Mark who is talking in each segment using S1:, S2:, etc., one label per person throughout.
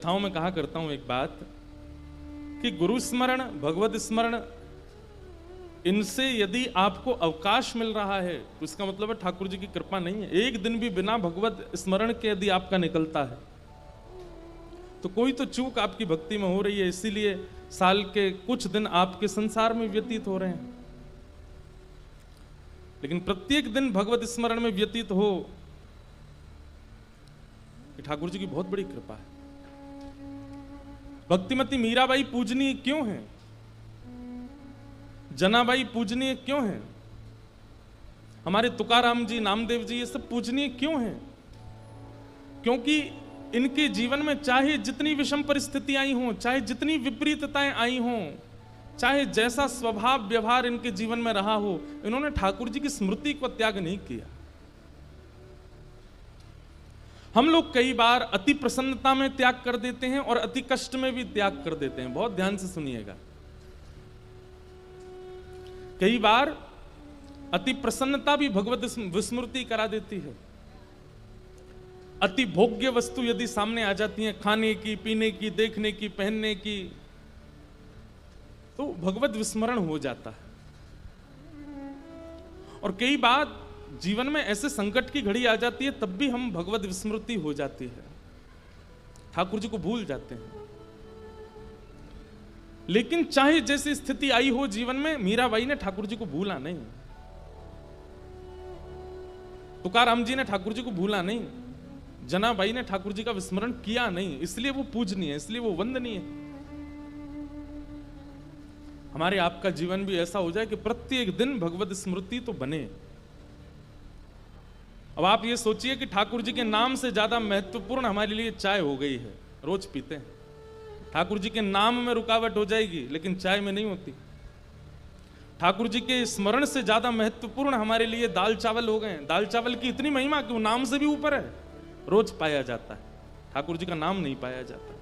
S1: कथाओं में कहा करता हूं एक बात कि गुरु स्मरण, भगवत स्मरण, इनसे यदि आपको अवकाश मिल रहा है तो इसका मतलब है ठाकुर जी की कृपा नहीं है। एक दिन भी बिना भगवत स्मरण के यदि आपका निकलता है तो कोई तो चूक आपकी भक्ति में हो रही है, इसीलिए साल के कुछ दिन आपके संसार में व्यतीत हो रहे हैं। लेकिन प्रत्येक दिन भगवत स्मरण में व्यतीत हो, ठाकुर जी की बहुत बड़ी कृपा है। भक्तिमती मीराबाई पूजनीय क्यों है? जनाबाई पूजनीय क्यों है? हमारे तुकाराम जी, नामदेव जी, ये सब पूजनीय क्यों हैं? क्योंकि इनके जीवन में चाहे जितनी विषम परिस्थितियां आई हों, चाहे जितनी विपरीतताएं आई हों, चाहे जैसा स्वभाव व्यवहार इनके जीवन में रहा हो, इन्होंने ठाकुर जी की स्मृति को त्याग नहीं किया। हम लोग कई बार अति प्रसन्नता में त्याग कर देते हैं और अति कष्ट में भी त्याग कर देते हैं। बहुत ध्यान से सुनिएगा। कई बार अति प्रसन्नता भी भगवत विस्मृति करा देती है। अति भोग्य वस्तु यदि सामने आ जाती है, खाने की, पीने की, देखने की, पहनने की, तो भगवत विस्मरण हो जाता है। और कई बार जीवन में ऐसे संकट की घड़ी आ जाती है, तब भी हम भगवत विस्मृति हो जाती है, ठाकुर जी को भूल जाते हैं। लेकिन चाहे जैसी स्थिति आई हो जीवन में, मीराबाई ने ठाकुर जी को भूला नहीं, तुकाराम जी ने ठाकुर जी को भूला नहीं, जनाबाई ने ठाकुर जी का विस्मरण किया नहीं, इसलिए वो पूजनीय है, इसलिए वो वंदनीय है। हमारे आपका जीवन भी ऐसा हो जाए कि प्रत्येक दिन भगवत स्मृति तो बने। अब आप ये सोचिए कि ठाकुर जी के नाम से ज्यादा महत्वपूर्ण हमारे लिए चाय हो गई है। रोज पीते हैं, ठाकुर जी के नाम में रुकावट हो जाएगी लेकिन चाय में नहीं होती। ठाकुर जी के स्मरण से ज्यादा महत्वपूर्ण हमारे लिए दाल चावल हो गए हैं। दाल चावल की इतनी महिमा कि वो नाम से भी ऊपर है, रोज पाया जाता है, ठाकुर जी का नाम नहीं पाया जाता।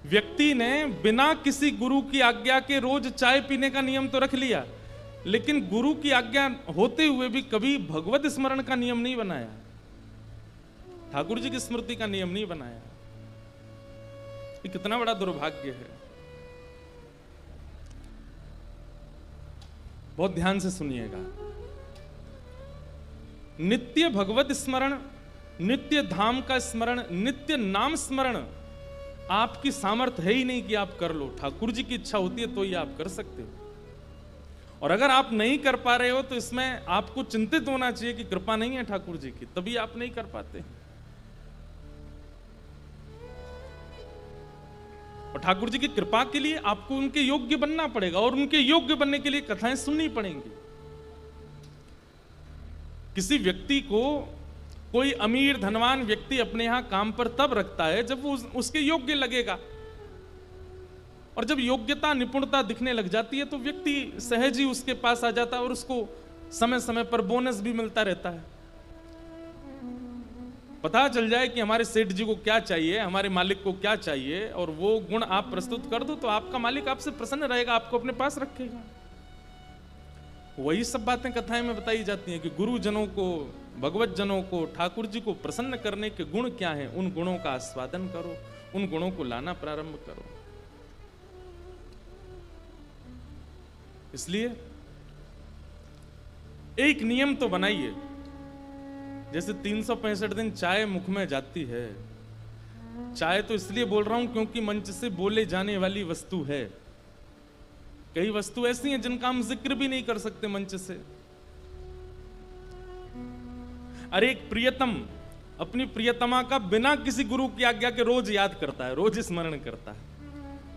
S1: व्यक्ति ने बिना किसी गुरु की आज्ञा के रोज चाय पीने का नियम तो रख लिया, लेकिन गुरु की आज्ञा होते हुए भी कभी भगवत स्मरण का नियम नहीं बनाया, ठाकुर जी की स्मृति का नियम नहीं बनाया। ये कितना बड़ा दुर्भाग्य है। बहुत ध्यान से सुनिएगा। नित्य भगवत स्मरण, नित्य धाम का स्मरण, नित्य नाम स्मरण आपकी सामर्थ्य है ही नहीं कि आप कर लो। ठाकुर जी की इच्छा होती है तो ही आप कर सकते हो। और अगर आप नहीं कर पा रहे हो तो इसमें आपको चिंतित होना चाहिए कि कृपा नहीं है ठाकुर जी की, तभी आप नहीं कर पाते हैं। और ठाकुर जी की कृपा के लिए आपको उनके योग्य बनना पड़ेगा, और उनके योग्य बनने के लिए कथाएं सुननी पड़ेंगी। किसी व्यक्ति को कोई अमीर धनवान व्यक्ति अपने यहां काम पर तब रखता है जब वो उसके योग्य लगेगा, और जब योग्यता निपुणता दिखने लग जाती है तो व्यक्ति सहज ही उसके पास आ जाता है और उसको समय समय पर बोनस भी मिलता रहता है। पता चल जाए कि हमारे सेठ जी को क्या चाहिए, हमारे मालिक को क्या चाहिए, और वो गुण आप प्रस्तुत कर दो तो आपका मालिक आपसे प्रसन्न रहेगा, आपको अपने पास रखेगा। वही सब बातें कथाएं में बताई जाती हैं कि गुरुजनों को, भगवत जनों को, ठाकुर जी को प्रसन्न करने के गुण क्या हैं, उन गुणों का आस्वादन करो, उन गुणों को लाना प्रारंभ करो। इसलिए एक नियम तो बनाइए। जैसे 365 दिन चाय मुख में जाती है, चाय तो इसलिए बोल रहा हूं क्योंकि मंच से बोले जाने वाली वस्तु है। कई वस्तु ऐसी हैं जिनका हम जिक्र भी नहीं कर सकते मंच से। अरे एक प्रियतम अपनी प्रियतमा का बिना किसी गुरु की आज्ञा के रोज याद करता है, रोज स्मरण करता है,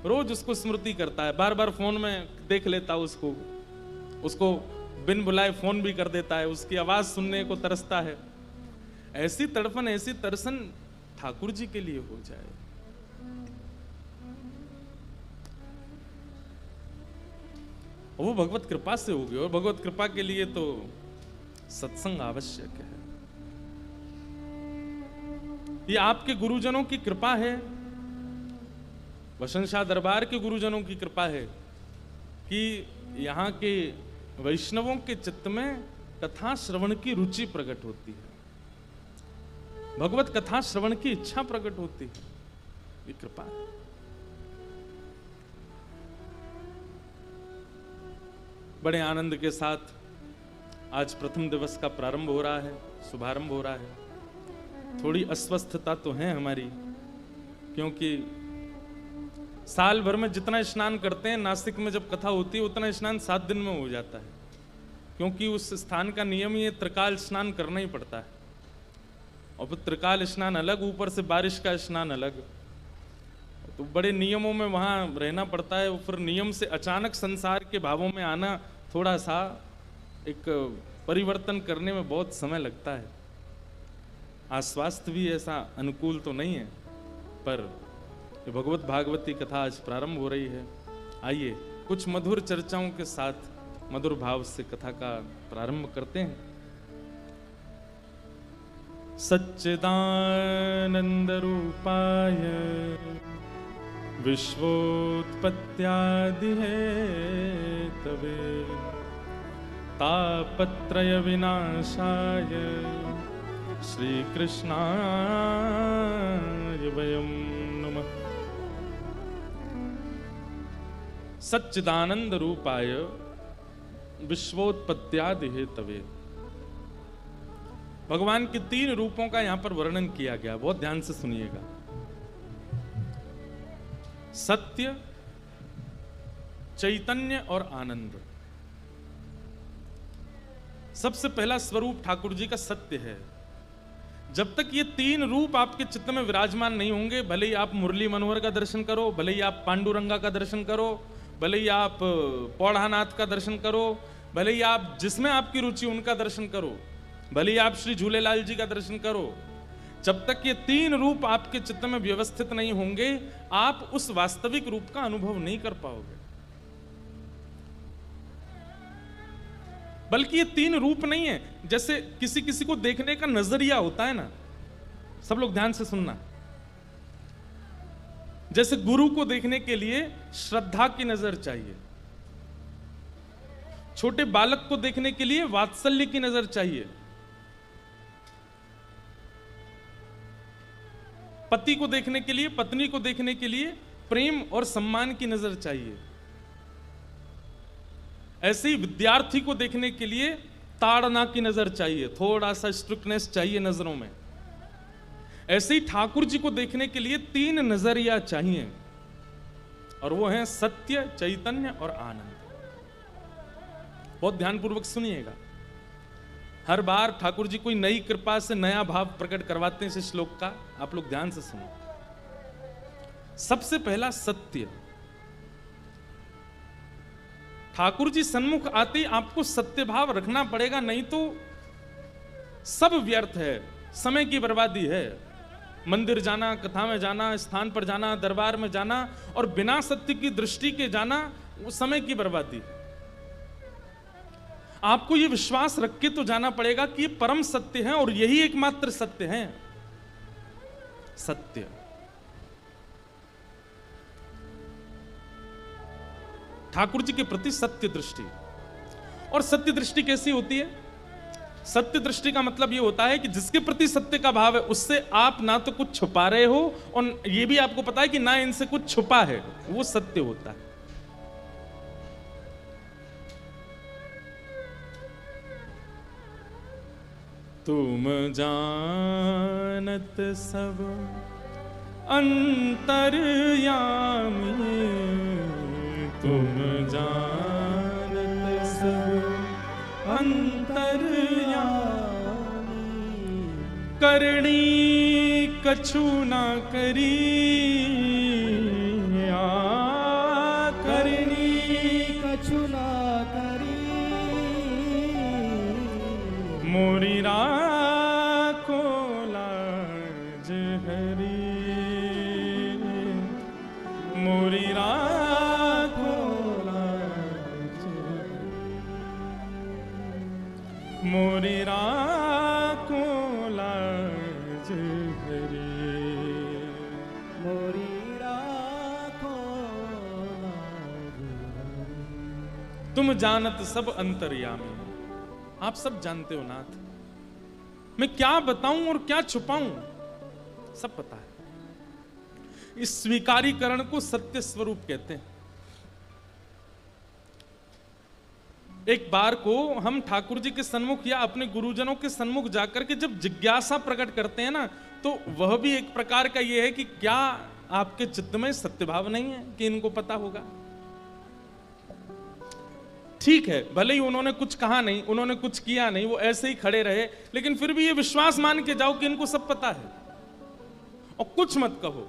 S1: रोज उसको स्मृति करता है, बार बार फोन में देख लेता है उसको बिन बुलाए फोन भी कर देता है, उसकी आवाज सुनने को तरसता है। ऐसी तड़पन, ऐसी तरसन ठाकुर जी के लिए हो जाए। वो भगवत कृपा से होगी, और भगवत कृपा के लिए तो सत्संग आवश्यक है। ये आपके गुरुजनों की कृपा है, वसंत शाह दरबार के गुरुजनों की कृपा है कि यहाँ के वैष्णवों के चित्त में कथा श्रवण की रुचि प्रकट होती है। भगवत कथा श्रवण की इच्छा प्रकट होती है, ये कृपा है। बड़े आनंद के साथ आज प्रथम दिवस का प्रारंभ हो रहा है, शुभारंभ हो रहा है। थोड़ी अस्वस्थता तो है हमारी, क्योंकि साल भर में जितना स्नान करते हैं, नासिक में जब कथा होती है उतना स्नान 7 दिन में हो जाता है, क्योंकि उस स्थान का नियम ये त्रिकाल स्नान करना ही पड़ता है। और फिर त्रिकाल स्नान अलग, ऊपर से बारिश का स्नान अलग, तो बड़े नियमों में वहाँ रहना पड़ता है। फिर नियम से अचानक संसार के भावों में आना थोड़ा सा एक परिवर्तन करने में बहुत समय लगता है। आश्वास्त भी ऐसा अनुकूल तो नहीं है, पर भगवत भागवती कथा आज प्रारंभ हो रही है। आइए कुछ मधुर चर्चाओं के साथ मधुर भाव से कथा का प्रारंभ करते हैं। सच्चिदानंद रूपाय विश्वोत्पत्त्यादि हेतवे तापत्रय विनाशाय श्री कृष्णाय वयं नमः। सच्चिदानंद रूपाय विश्वोत्पत्त्यादि हेतवे, भगवान के 3 रूपों का यहां पर वर्णन किया गया, बहुत ध्यान से सुनिएगा। सत्य, चैतन्य और आनंद। सबसे पहला स्वरूप ठाकुर जी का सत्य है। जब तक ये 3 रूप आपके चित्त में विराजमान नहीं होंगे, भले ही आप मुरली मनोहर का दर्शन करो, भले ही आप पांडुरंगा का दर्शन करो, भले ही आप पौढ़ानाथ का दर्शन करो, भले ही आप जिसमें आपकी रुचि उनका दर्शन करो, भले ही आप श्री झूलेलाल जी का दर्शन करो, जब तक ये 3 रूप आपके चित्त में व्यवस्थित नहीं होंगे, आप उस वास्तविक रूप का अनुभव नहीं कर पाओगे। बल्कि ये 3 रूप नहीं है, जैसे किसी किसी को देखने का नजरिया होता है ना, सब लोग ध्यान से सुनना। जैसे गुरु को देखने के लिए श्रद्धा की नजर चाहिए, छोटे बालक को देखने के लिए वात्सल्य की नजर चाहिए, पति को देखने के लिए, पत्नी को देखने के लिए प्रेम और सम्मान की नजर चाहिए। ऐसे ही विद्यार्थी को देखने के लिए ताड़ना की नजर चाहिए, थोड़ा सा स्ट्रिक्टनेस चाहिए नजरों में। ऐसे ही ठाकुर जी को देखने के लिए 3 नजरिया चाहिए, और वो हैं सत्य, चैतन्य और आनंद। बहुत ध्यानपूर्वक सुनिएगा। हर बार ठाकुर जी कोई नई कृपा से नया भाव प्रकट करवाते हैं इस श्लोक का, आप लोग ध्यान से सुनो। सबसे पहला सत्य। ठाकुर जी सन्मुख आते ही आपको सत्य भाव रखना पड़ेगा, नहीं तो सब व्यर्थ है, समय की बर्बादी है। मंदिर जाना, कथा में जाना, स्थान पर जाना, दरबार में जाना और बिना सत्य की दृष्टि के जाना, वो समय की बर्बादी है। आपको ये विश्वास रख के तो जाना पड़ेगा कि ये परम सत्य है और यही एकमात्र सत्य है। सत्य। ठाकुर जी के प्रति सत्य दृष्टि। और सत्य दृष्टि कैसी होती है? सत्य दृष्टि का मतलब ये होता है कि जिसके प्रति सत्य का भाव है उससे आप ना तो कुछ छुपा रहे हो और ये भी आपको पता है कि ना इनसे कुछ छुपा है, वो सत्य होता है। तुम जानत सब अंतर्यामी, तुम जानत सब अंतर्यामी, करणी कछु ना करी,
S2: करणी कछु ना करी,
S1: मोरी राखो लाज हरी, मोरी राखो लाज, मोरी राखो लाज हरी,
S2: मोरी राखो लाज हरी।
S1: तुम जानत सब अंतर्यामी। आप सब जानते हो नाथ, मैं क्या बताऊं और क्या छुपाऊं। सब पता है। इस स्वीकारीकरण को सत्य स्वरूप कहते हैं। एक बार को हम ठाकुर जी के सन्मुख या अपने गुरुजनों के सन्मुख जाकर के जब जिज्ञासा प्रकट करते हैं ना, तो वह भी एक प्रकार का यह है कि क्या आपके चित्त में सत्य भाव नहीं है कि इनको पता होगा। ठीक है, भले ही उन्होंने कुछ कहा नहीं, उन्होंने कुछ किया नहीं, वो ऐसे ही खड़े रहे, लेकिन फिर भी ये विश्वास मान के जाओ कि इनको सब पता है और कुछ मत कहो।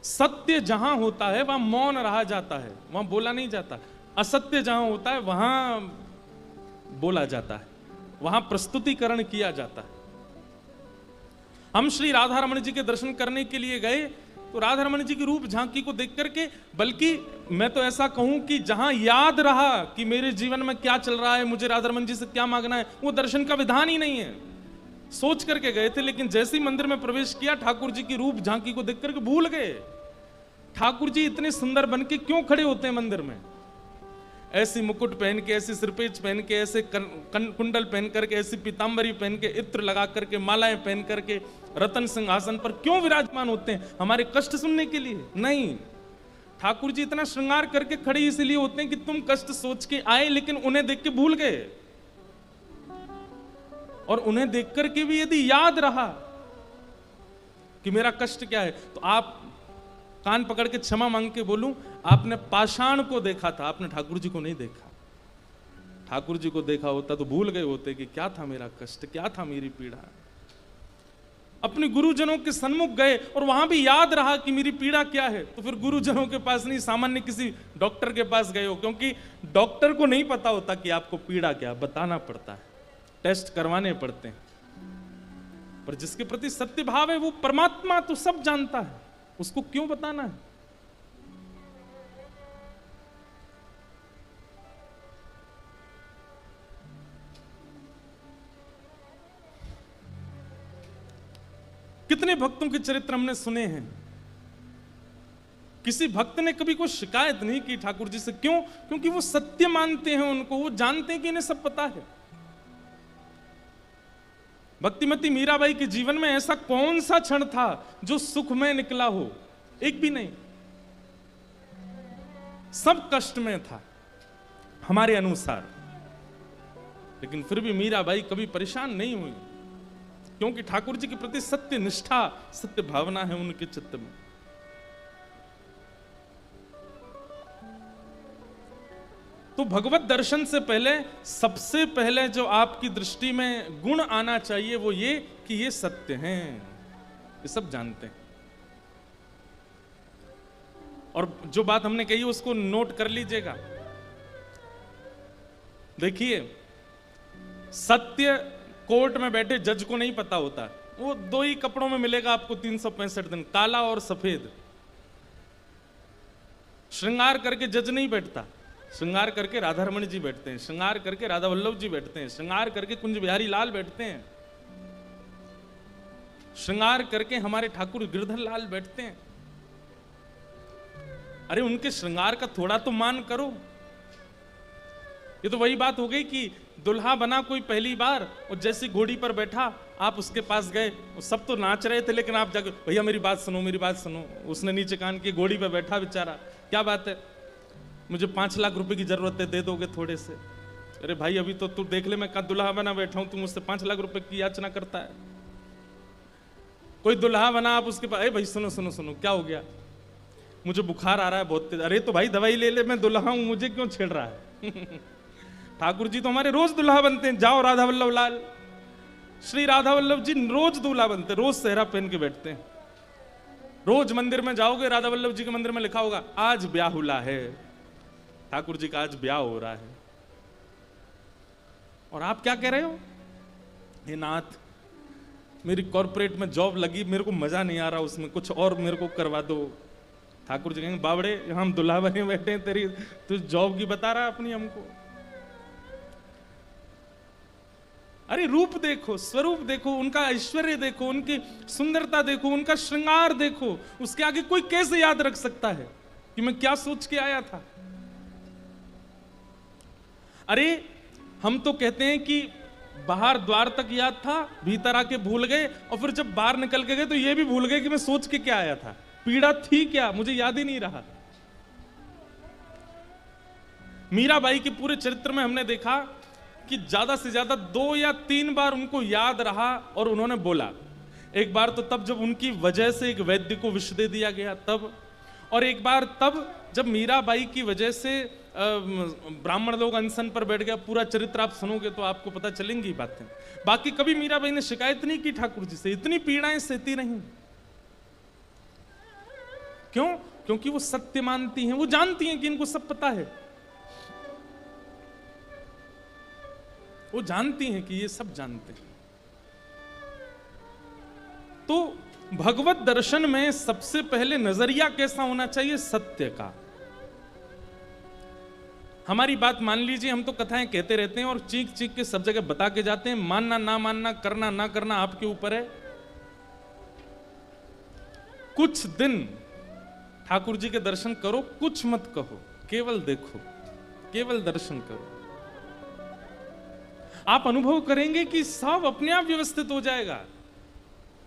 S1: सत्य जहां होता है वहां मौन रहा जाता है, वहां बोला नहीं जाता। असत्य जहां होता है वहां बोला जाता है, वहां प्रस्तुतिकरण किया जाता है। हम श्री राधा रमण जी के दर्शन करने के लिए गए तो राधा रमण जी की रूप झांकी को देख करके, बल्कि मैं तो ऐसा कहूं कि जहां याद रहा कि मेरे जीवन में क्या चल रहा है, मुझे राधा रमण जी से क्या मांगना है, वो दर्शन का विधान ही नहीं है। सोच करके गए थे, लेकिन जैसे ही मंदिर में प्रवेश किया ठाकुर जी की रूप झांकी को देख करके भूल गए। ठाकुर जी इतने सुंदर बन के क्यों खड़े होते हैं मंदिर में, ऐसी मुकुट पहन के, ऐसी सिरपेच पहन के, ऐसे कुंडल पहन करके, ऐसी पीतांबरी पहन के, इत्र लगा करके, मालाएं पहन करके रतन सिंहासन पर क्यों विराजमान होते हैं? हमारे कष्ट सुनने के लिए नहीं। ठाकुर जी इतना श्रृंगार करके खड़े इसलिए होते हैं कि तुम कष्ट सोच के आए, लेकिन उन्हें देख के भूल गए। और उन्हें देख करके भी यदि याद रहा कि मेरा कष्ट क्या है, तो आप कान पकड़ के क्षमा मांग के बोलूं, आपने पाषाण को देखा था, आपने ठाकुर जी को नहीं देखा। ठाकुर जी को देखा होता तो भूल गए होते कि क्या था मेरा कष्ट, क्या था मेरी पीड़ा। अपने गुरुजनों के सन्मुख गए और वहां भी याद रहा कि मेरी पीड़ा क्या है, तो फिर गुरुजनों के पास नहीं, सामान्य किसी डॉक्टर के पास गए हो, क्योंकि डॉक्टर को नहीं पता होता कि आपको पीड़ा क्या, बताना पड़ता है, टेस्ट करवाने पड़ते हैं। पर जिसके प्रति सत्य भाव है वो परमात्मा तो सब जानता है, उसको क्यों बताना है? कितने भक्तों के चरित्र हमने सुने हैं, किसी भक्त ने कभी कोई शिकायत नहीं की ठाकुर जी से। क्यों? क्योंकि वो सत्य मानते हैं उनको, वो जानते हैं कि इन्हें सब पता है। भक्तिमती मीराबाई के जीवन में ऐसा कौन सा क्षण था जो सुख में निकला हो? एक भी नहीं, सब कष्ट में था हमारे अनुसार। लेकिन फिर भी मीराबाई कभी परेशान नहीं हुई, क्योंकि ठाकुर जी के प्रति सत्य निष्ठा, सत्य भावना है उनके चित्त में। तो भगवत दर्शन से पहले सबसे पहले जो आपकी दृष्टि में गुण आना चाहिए वो ये कि ये सत्य हैं, ये सब जानते हैं। और जो बात हमने कही उसको नोट कर लीजिएगा। देखिए, सत्य कोर्ट में बैठे जज को नहीं पता होता, वो दो ही कपड़ों में मिलेगा आपको 365 दिन, काला और सफेद। श्रृंगार करके जज नहीं बैठता, श्रृंगार करके राधा रमण जी बैठते हैं, श्रृंगार करके राधा वल्लभ जी बैठते हैं, श्रृंगार करके कुंज बिहारी लाल बैठते हैं, श्रृंगार करके हमारे ठाकुर गिरधर लाल बैठते हैं। अरे उनके श्रृंगार का थोड़ा तो मान करो। ये तो वही बात हो गई कि दुल्हा बना कोई पहली बार और जैसी घोड़ी पर बैठा आप उसके पास गए, सब तो नाच रहे थे, लेकिन आप जाके भैया मेरी बात सुनो, मेरी बात सुनो। उसने नीचे कान की घोड़ी पर बैठा बेचारा, क्या बात है, मुझे 5 लाख रुपए की जरूरत है, दे दोगे थोड़े से? अरे भाई अभी तो तू देख ले, मैं कहाँ दुल्हा बना बैठा हूं, तू मुझसे 5 लाख रुपए की याचना करता है। कोई दुल्हा बना, आप उसके पास, अरे भाई सुनो सुनो सुनो, क्या हो गया, मुझे बुखार आ रहा है बहुत तेज। अरे तो भाई दवाई ले ले, मैं दुल्हा हूं, मुझे क्यों छेड़ रहा है? ठाकुर जी तो हमारे रोज दुल्हा बनते हैं। जाओ राधा वल्लभ लाल, श्री राधा वल्लभ जी रोज दूल्हा बनते, रोज सेहरा पहन के बैठते हैं। रोज मंदिर में जाओगे, राधा वल्लभ जी के मंदिर में लिखा होगा आज ब्याहुला है, ठाकुर जी का आज ब्याह हो रहा है। और आप क्या कह रहे हो, हे नाथ मेरी कॉर्पोरेट में जॉब लगी, मेरे को मजा नहीं आ रहा उसमें, कुछ और मेरे को करवा दो। ठाकुर जी कहेंगे बावड़े हम दुल्हा बने बैठे हैं, तेरी तू जॉब की बता रहा अपनी हमको। अरे रूप देखो, स्वरूप देखो, उनका ऐश्वर्य देखो, उनकी सुंदरता देखो, उनका श्रृंगार देखो, उसके आगे कोई कैसे याद रख सकता है कि मैं क्या सोच के आया था? अरे हम तो कहते हैं कि बाहर द्वार तक याद था, भीतर आके भूल गए, और फिर जब बाहर निकल के गए तो ये भी भूल गए कि मैं सोच के क्या आया था, पीड़ा थी क्या, मुझे याद ही नहीं रहा। मीराबाई के पूरे चरित्र में हमने देखा कि ज्यादा से ज्यादा 2 या 3 बार उनको याद रहा और उन्होंने बोला। एक बार तो तब जब उनकी वजह से एक वैद्य को विष दे दिया गया तब, और एक बार तब जब मीराबाई की वजह से ब्राह्मण लोग अनशन पर बैठ गया। पूरा चरित्र आप सुनोगे तो आपको पता चलेंगी बातें। बाकी कभी मीराबाई ने शिकायत नहीं की ठाकुर जी से, इतनी पीड़ाएं सहती नहीं। क्यों? क्योंकि वो सत्य मानती हैं, वो जानती हैं कि इनको सब पता है, वो जानती हैं कि ये सब जानते हैं। तो भगवत दर्शन में सबसे पहले नजरिया कैसा होना चाहिए? सत्य का। हमारी बात मान लीजिए, हम तो कथाएं कहते रहते हैं और चीख चीख के सब जगह बता के जाते हैं, मानना ना मानना, करना ना करना आपके ऊपर है। कुछ दिन ठाकुर जी के दर्शन करो, कुछ मत कहो, केवल देखो, केवल दर्शन करो। आप अनुभव करेंगे कि सब अपने आप व्यवस्थित हो जाएगा,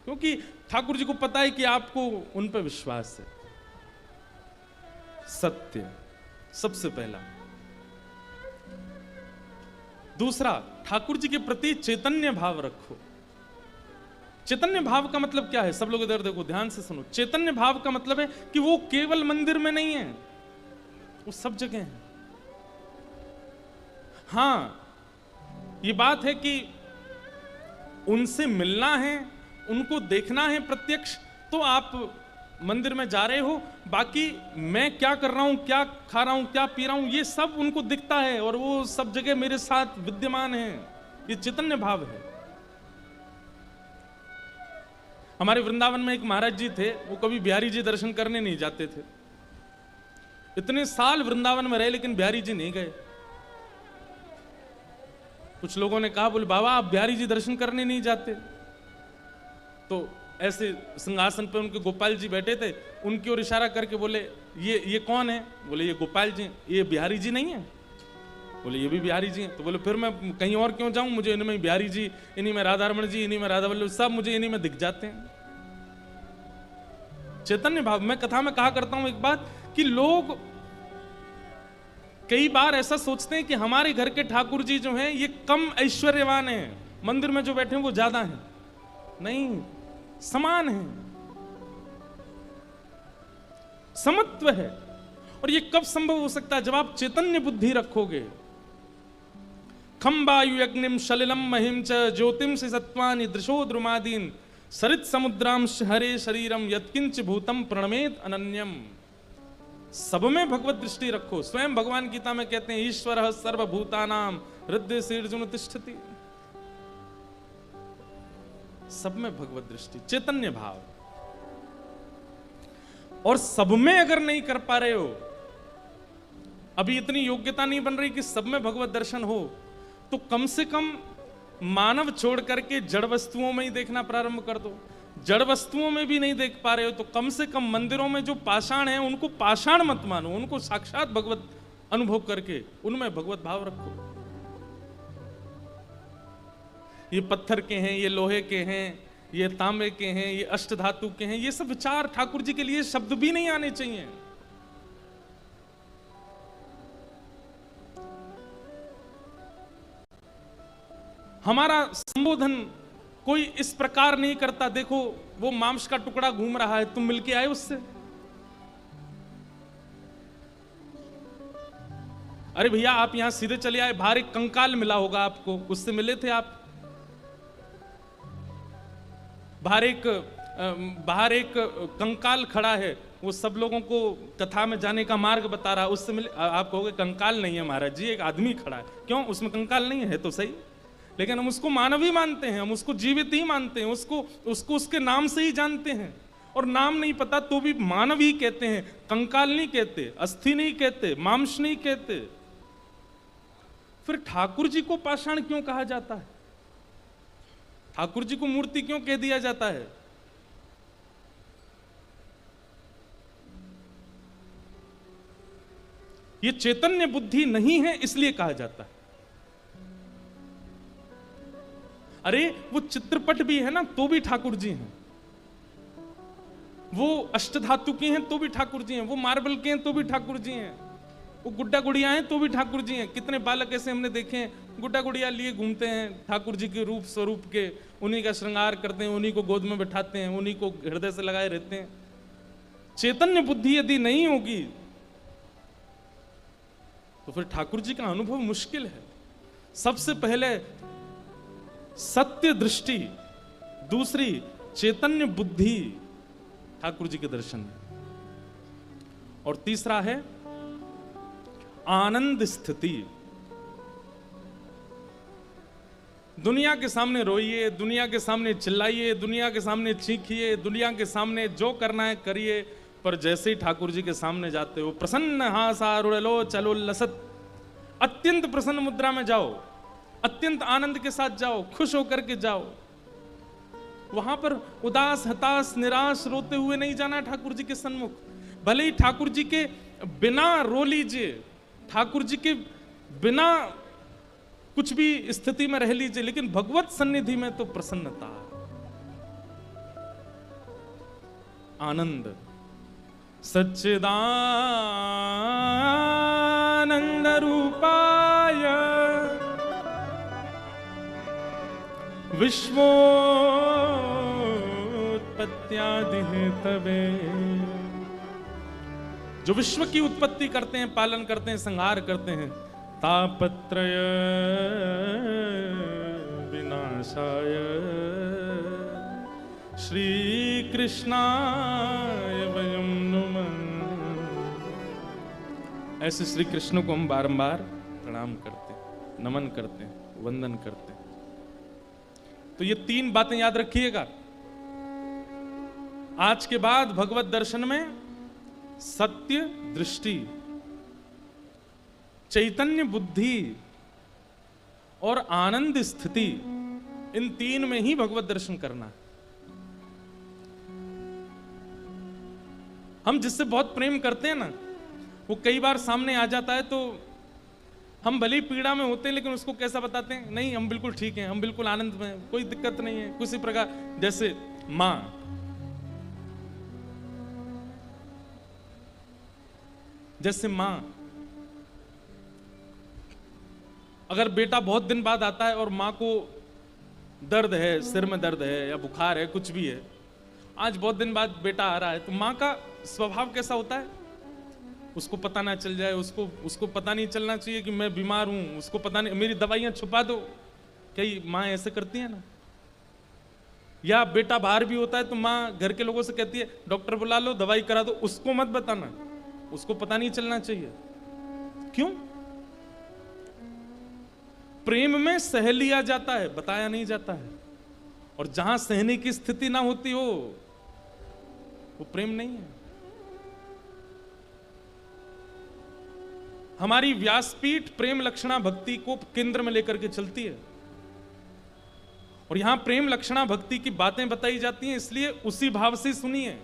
S1: क्योंकि ठाकुर जी को पता है कि आपको उन पर विश्वास है। सत्य सबसे पहला। दूसरा, ठाकुर जी के प्रति चैतन्य भाव रखो। चैतन्य भाव का मतलब क्या है? सब लोग इधर देखो, ध्यान से सुनो। चैतन्य भाव का मतलब है कि वो केवल मंदिर में नहीं है, वो सब जगह है। हां, ये बात है कि उनसे मिलना है, उनको देखना है प्रत्यक्ष, तो आप मंदिर में जा रहे हो, बाकी मैं क्या कर रहा हूं, क्या खा रहा हूं, क्या पी रहा हूं, ये सब उनको दिखता है और वो सब जगह मेरे साथ विद्यमान है। ये चैतन्य भाव है। हमारे वृंदावन में एक महाराज जी थे, वो कभी बिहारी जी दर्शन करने नहीं जाते थे। इतने साल वृंदावन में रहे लेकिन बिहारी जी नहीं गए। कुछ लोगों ने कहा, बोले बाबा आप बिहारी जी दर्शन करने नहीं जाते? तो ऐसे सिंहासन पे उनके गोपाल जी बैठे थे, उनकी ओर इशारा करके बोले ये कौन है? बोले ये गोपाल जी। ये बिहारी जी नहीं है? बोले ये भी बिहारी जी हैं। तो बोले फिर मैं कहीं और क्यों जाऊं, मुझे इन्हीं में बिहारी जी, इन्हीं में राधारमण जी, इन्हीं में राधा वल्लभ, सब मुझे इन्हीं में दिख जाते हैं। चैतन्य भाव। मैं कथा में कहा करता हूं एक बात कि लोग कई बार ऐसा सोचते हैं कि हमारे घर के ठाकुर जी जो हैं ये कम ऐश्वर्यवान हैं, मंदिर में जो बैठे हैं वो ज्यादा हैं। नहीं, समान है, समत्व है। और ये कब संभव हो सकता है? जब आप चैतन्य बुद्धि रखोगे। खम वायु अग्निम सलिलम महिम च ज्योतिम से सत्वानि दृशो द्रुमादीन सरित समुद्रांश हरे शरीरम यत्किंच भूतम प्रणमेत अनन्यम। सब में भगवत दृष्टि रखो। स्वयं भगवान गीता में कहते हैं, ईश्वर सर्वभूतानाम हृदय शीर्जुन तिष्ठति। सब में भगवत दृष्टि, चैतन्य भाव। और सब में अगर नहीं कर पा रहे हो, अभी इतनी योग्यता नहीं बन रही कि सब में भगवत दर्शन हो, तो कम से कम मानव छोड़ करके जड़ वस्तुओं में ही देखना प्रारंभ कर दो। जड़ वस्तुओं में भी नहीं देख पा रहे हो तो कम से कम मंदिरों में जो पाषाण है उनको पाषाण मत मानो, उनको साक्षात भगवत अनुभव करके उनमें भगवत भाव रखो। ये पत्थर के हैं, ये लोहे के हैं, ये तांबे के हैं, ये अष्ट धातु के हैं, ये सब विचार ठाकुर जी के लिए शब्द भी नहीं आने चाहिए। हमारा संबोधन कोई इस प्रकार नहीं करता, देखो वो मांस का टुकड़ा घूम रहा है, तुम मिलके आए उससे? अरे भैया आप यहां सीधे चले आए, बाहर एक कंकाल मिला होगा आपको, उससे मिले थे आप? बाहर एक कंकाल खड़ा है, वो सब लोगों को कथा में जाने का मार्ग बता रहा है, उससे मिले? आप कहोगे कंकाल नहीं है महाराज जी, एक आदमी खड़ा है। क्यों? उसमें कंकाल नहीं है तो सही, लेकिन हम उसको मानव ही मानते हैं, हम उसको जीवित ही मानते हैं, उसको उसके नाम से ही जानते हैं। और नाम नहीं पता तो भी मानव ही कहते हैं, कंकाल नहीं कहते, अस्थि नहीं कहते, मांस नहीं कहते। फिर ठाकुर जी को पाषाण क्यों कहा जाता है? ठाकुर जी को मूर्ति क्यों कह दिया जाता है? ये चैतन्य बुद्धि नहीं है इसलिए कहा जाता है। अरे वो चित्रपट भी है ना तो भी ठाकुर जी हैं, वो अष्टधातु की हैं तो भी ठाकुर जी हैं, वो मार्बल के हैं तो भी ठाकुर जी हैं, वो गुड्डा गुड़िया हैं तो भी ठाकुर जी हैं। कितने बालक ऐसे हमने देखे हैं गुड्डा गुड़िया लिए घूमते हैं ठाकुर जी के रूप स्वरूप के, उन्हीं का श्रृंगार करते हैं, उन्हीं को गोद में बैठाते हैं, उन्हीं को हृदय से लगाए रहते हैं। चैतन्य बुद्धि यदि नहीं होगी तो फिर ठाकुर जी का अनुभव मुश्किल है। सबसे पहले सत्य दृष्टि, दूसरी चैतन्य बुद्धि ठाकुर जी के दर्शन में, और तीसरा है आनंद स्थिति। दुनिया के सामने रोइए, दुनिया के सामने चिल्लाइए, दुनिया के सामने चीखिए, दुनिया के सामने जो करना है करिए, पर जैसे ही ठाकुर जी के सामने जाते हो प्रसन्न हासारुड़लो चलो लसत, अत्यंत प्रसन्न मुद्रा में जाओ, अत्यंत आनंद के साथ जाओ, खुश होकर के जाओ। वहां पर उदास हताश निराश रोते हुए नहीं जाना ठाकुर जी के सन्मुख। भले ही ठाकुर जी के बिना रो लीजिए, ठाकुर जी के बिना कुछ भी स्थिति में रह लीजिए, लेकिन भगवत सन्निधि में तो प्रसन्नता, आनंद। सच्चिदानंद रूपाय विश्वोत्पत्त्यादि हेतवे, जो विश्व की उत्पत्ति करते हैं, पालन करते हैं, संहार करते हैं, तापत्रय विनाशाय श्री कृष्णाय वयं नुमः। ऐसे श्री कृष्ण को हम बारंबार प्रणाम करते हैं, नमन करते हैं, वंदन करते हैं। तो ये तीन बातें याद रखिएगा। आज के बाद भगवत दर्शन में सत्य दृष्टि, चैतन्य बुद्धि और आनंद स्थिति, इन तीन में ही भगवत दर्शन करना। हम जिससे बहुत प्रेम करते हैं ना, वो कई बार सामने आ जाता है तो हम भले ही पीड़ा में होते हैं, लेकिन उसको कैसा बताते हैं, नहीं हम बिल्कुल ठीक हैं, हम बिल्कुल आनंद में हैं, कोई दिक्कत नहीं है, किसी प्रकार। जैसे मां, जैसे मां, अगर बेटा बहुत दिन बाद आता है और मां को दर्द है, सिर में दर्द है या बुखार है, कुछ भी है, आज बहुत दिन बाद बेटा आ रहा है, तो मां का स्वभाव कैसा होता है? उसको पता ना चल जाए, उसको पता नहीं चलना चाहिए कि मैं बीमार हूं, उसको पता नहीं, मेरी दवाइयां छुपा दो। कई माँ ऐसे करती है ना। या बेटा बाहर भी होता है तो माँ घर के लोगों से कहती है डॉक्टर बुला लो, दवाई करा दो, उसको मत बताना, उसको पता नहीं चलना चाहिए। क्यों? प्रेम में सह लिया जाता है, बताया नहीं जाता है। और जहां सहने की स्थिति ना होती हो वो प्रेम नहीं है। हमारी व्यासपीठ प्रेम लक्षणा भक्ति को केंद्र में लेकर के चलती है, और यहां प्रेम लक्षणा भक्ति की बातें बताई जाती हैं, इसलिए उसी भाव से सुनिए।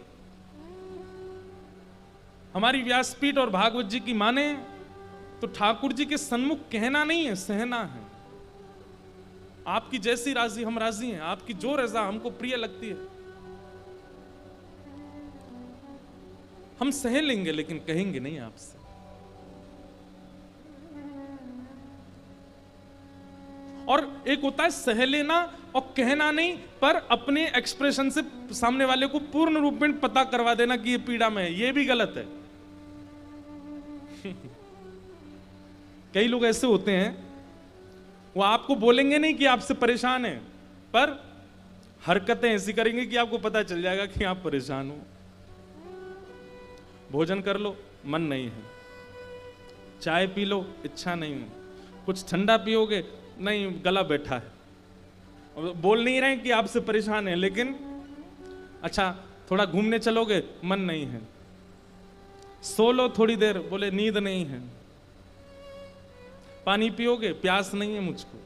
S1: हमारी व्यासपीठ और भागवत जी की माने तो ठाकुर जी के सन्मुख कहना नहीं है, सहना है। आपकी जैसी राजी हम राजी हैं, आपकी जो रजा हमको प्रिय लगती है हम सह लेंगे, लेकिन कहेंगे नहीं आपसे। और एक होता है सह लेना और कहना नहीं, पर अपने एक्सप्रेशन से सामने वाले को पूर्ण रूप में पता करवा देना कि ये पीड़ा में है, ये भी गलत है। कई लोग ऐसे होते हैं, वो आपको बोलेंगे नहीं कि आपसे परेशान है, पर हरकतें ऐसी करेंगे कि आपको पता चल जाएगा कि आप परेशान हो। भोजन कर लो, मन नहीं है, चाय पी लो, इच्छा नहीं है, कुछ ठंडा पियोगे, नहीं गला बैठा है। बोल नहीं रहे कि आपसे परेशान है, लेकिन अच्छा थोड़ा घूमने चलोगे, मन नहीं है। सो लो थोड़ी देर, बोले नींद नहीं है। पानी पियोगे, प्यास नहीं है मुझको।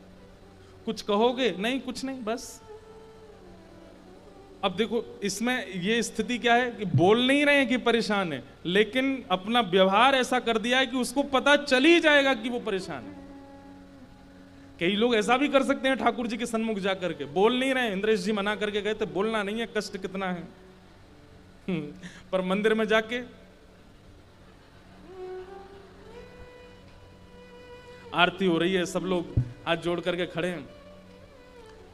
S1: कुछ कहोगे, नहीं कुछ नहीं, बस। अब देखो इसमें ये स्थिति क्या है कि बोल नहीं रहे हैं कि परेशान है, लेकिन अपना व्यवहार ऐसा कर दिया है कि उसको पता चल ही जाएगा कि वो परेशान है। कई लोग ऐसा भी कर सकते हैं ठाकुर जी के सन्मुख जाकर के, बोल नहीं रहे, इंद्रेश जी मना करके गए थे बोलना नहीं है, कष्ट कितना है। पर मंदिर में जाके आरती हो रही है, सब लोग हाथ जोड़ करके खड़े हैं,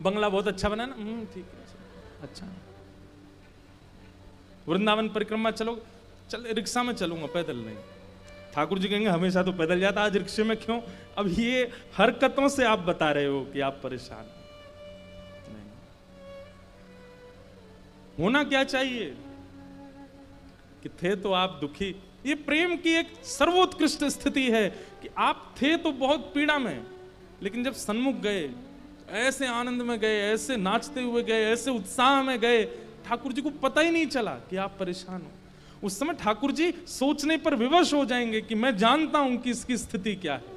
S1: बंगला बहुत अच्छा बना ना, ठीक है, अच्छा, वृंदावन परिक्रमा चलो, चल रिक्शा में चलूंगा, पैदल नहीं। ठाकुर जी कहेंगे हमेशा तो पैदल जाता, आज रिक्शे में क्यों? अब ये हरकतों से आप बता रहे हो कि आप परेशान नहीं। होना क्या चाहिए कि थे तो आप दुखी। ये प्रेम की एक सर्वोत्कृष्ट स्थिति है कि आप थे तो बहुत पीड़ा में, लेकिन जब सन्मुख गए, ऐसे आनंद में गए, ऐसे नाचते हुए गए, ऐसे उत्साह में गए, ठाकुर जी को पता ही नहीं चला कि आप परेशान हो। उस समय ठाकुर जी सोचने पर विवश हो जाएंगे कि मैं जानता हूं कि इसकी स्थिति क्या है।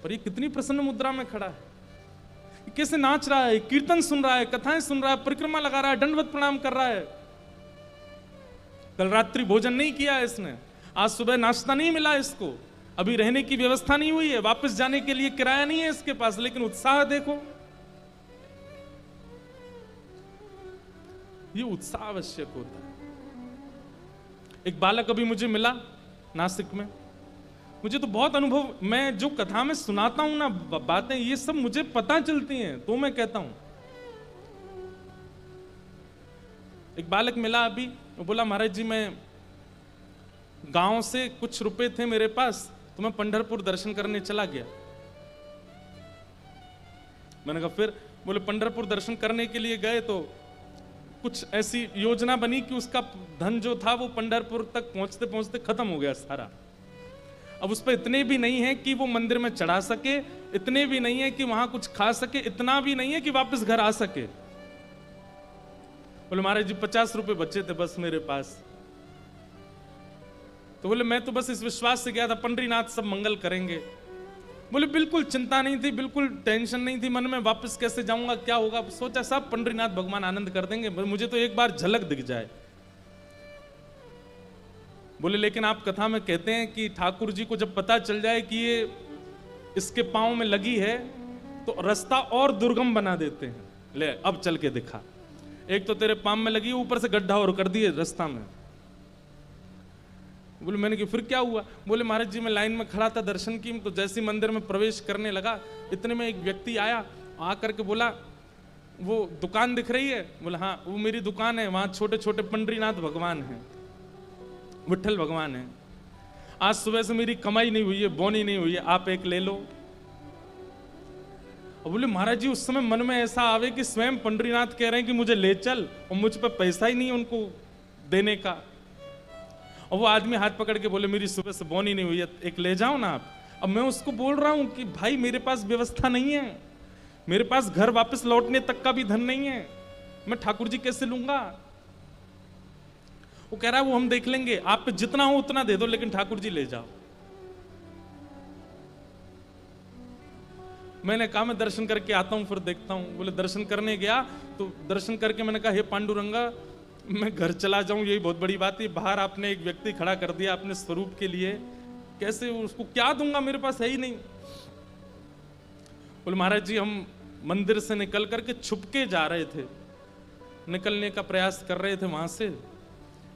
S1: पर ये कितनी प्रसन्न मुद्रा में खड़ा है, कैसे नाच रहा है, कीर्तन सुन रहा है, कथाएं सुन रहा है, परिक्रमा लगा रहा है, दंडवत प्रणाम कर रहा है। कल रात्रि भोजन नहीं किया है इसने, आज सुबह नाश्ता नहीं मिला इसको, अभी रहने की व्यवस्था नहीं हुई है, वापस जाने के लिए किराया नहीं है इसके पास, लेकिन उत्साह देखो। ये उत्साह आवश्यक होता है। एक बालक अभी मुझे मिला नासिक में, मुझे तो बहुत अनुभव, मैं जो कथा में सुनाता हूं ना बातें, ये सब मुझे पता चलती हैं, तो मैं कहता हूं। एक बालक मिला अभी, वो बोला महाराज जी मैं गांव से कुछ रुपए थे मेरे पास, तो मैं पंढरपुर दर्शन करने चला गया। मैंने कहा फिर? बोले पंढरपुर दर्शन करने के लिए गए तो कुछ ऐसी योजना बनी कि उसका धन जो था वो पंढरपुर तक पहुंचते पहुंचते खत्म हो गया सारा। अब उस पर इतने भी नहीं है कि वो मंदिर में चढ़ा सके, इतने भी नहीं है कि वहां कुछ खा सके, इतना भी नहीं है कि वापस घर आ सके। बोले महाराज जी 50 रुपए बचे थे बस मेरे पास। तो बोले मैं तो बस इस विश्वास से गया था पंडरीनाथ सब मंगल करेंगे। बोले बिल्कुल चिंता नहीं थी, बिल्कुल टेंशन नहीं थी मन में, वापस कैसे जाऊंगा, क्या होगा, सोचा सब पंडरीनाथ भगवान आनंद कर देंगे, मुझे तो एक बार झलक दिख जाए। बोले लेकिन आप कथा में कहते हैं कि ठाकुर जी को जब पता चल जाए कि ये इसके पांव में लगी है तो रास्ता और दुर्गम बना देते हैं। ले अब चल के दिखा, एक तो तेरे पांव में लगी, ऊपर से गड्ढा और कर दिए रास्ता में। बोले मैंने कि फिर क्या हुआ? बोले महाराज जी मैं लाइन में खड़ा था दर्शन की, तो जैसे मंदिर में प्रवेश करने लगा, इतने में एक व्यक्ति आया, आकर के बोला वो दुकान दिख रही है? बोला हाँ वो मेरी दुकान है, वहां छोटे छोटे पंडरीनाथ भगवान हैं, विठल भगवान है, आज सुबह से मेरी कमाई नहीं हुई है, बोनी नहीं हुई है, आप एक ले लो। और बोले महाराज जी उस समय मन में ऐसा आवे कि स्वयं पंडरीनाथ कह रहे हैं कि मुझे ले चल, और मुझ पर पैसा ही नहीं है उनको देने का। और वो आदमी हाथ पकड़ के बोले मेरी सुबह से बोनी नहीं हुई है, एक ले जाओ ना आप। अब मैं उसको बोल रहा हूं कि भाई मेरे पास व्यवस्था नहीं है, मेरे पास घर वापस लौटने तक का भी धन नहीं है, मैं ठाकुर जी कैसे लूंगा? वो कह रहा है वो हम देख लेंगे, आप पे जितना हो उतना दे दो, लेकिन ठाकुर जी ले जाओ। मैंने कहा मैं दर्शन करके आता हूं फिर देखता हूं। बोले दर्शन करने गया तो दर्शन करके मैंने कहा हे पांडुरंगा मैं घर चला जाऊं यही बहुत बड़ी बात है, बाहर आपने एक व्यक्ति खड़ा कर दिया अपने स्वरूप के लिए, कैसे उसको क्या दूंगा, मेरे पास है ही नहीं। बोले महाराज जी हम मंदिर से निकल करके छुपके जा रहे थे, निकलने का प्रयास कर रहे थे वहां से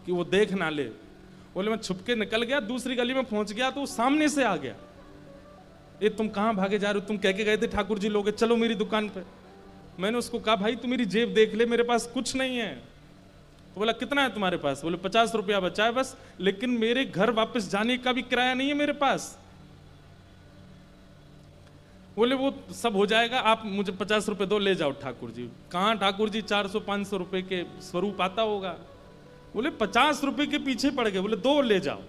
S1: कि वो देख ना ले। बोले मैं छुपके निकल गया, दूसरी गली में पहुंच गया तो वो सामने से आ गया, ये तुम कहां भागे जा रहे हो, तुम कह के गए थे ठाकुर जी लोगे, चलो मेरी दुकान पे। मैंने उसको कहा भाई तू मेरी जेब देख ले, मेरे पास कुछ नहीं है। तो बोला कितना है तुम्हारे पास? बोले 50 रुपया बचा है बस, लेकिन मेरे घर वापस जाने का भी किराया नहीं है मेरे पास। बोले वो सब हो जाएगा, आप मुझे 50 रुपए दो, ले जाओ ठाकुर जी। कहां ठाकुर जी 400-500 रुपए के स्वरूप आता होगा। बोले 50 रुपए के पीछे पड़ गए, बोले दो ले जाओ।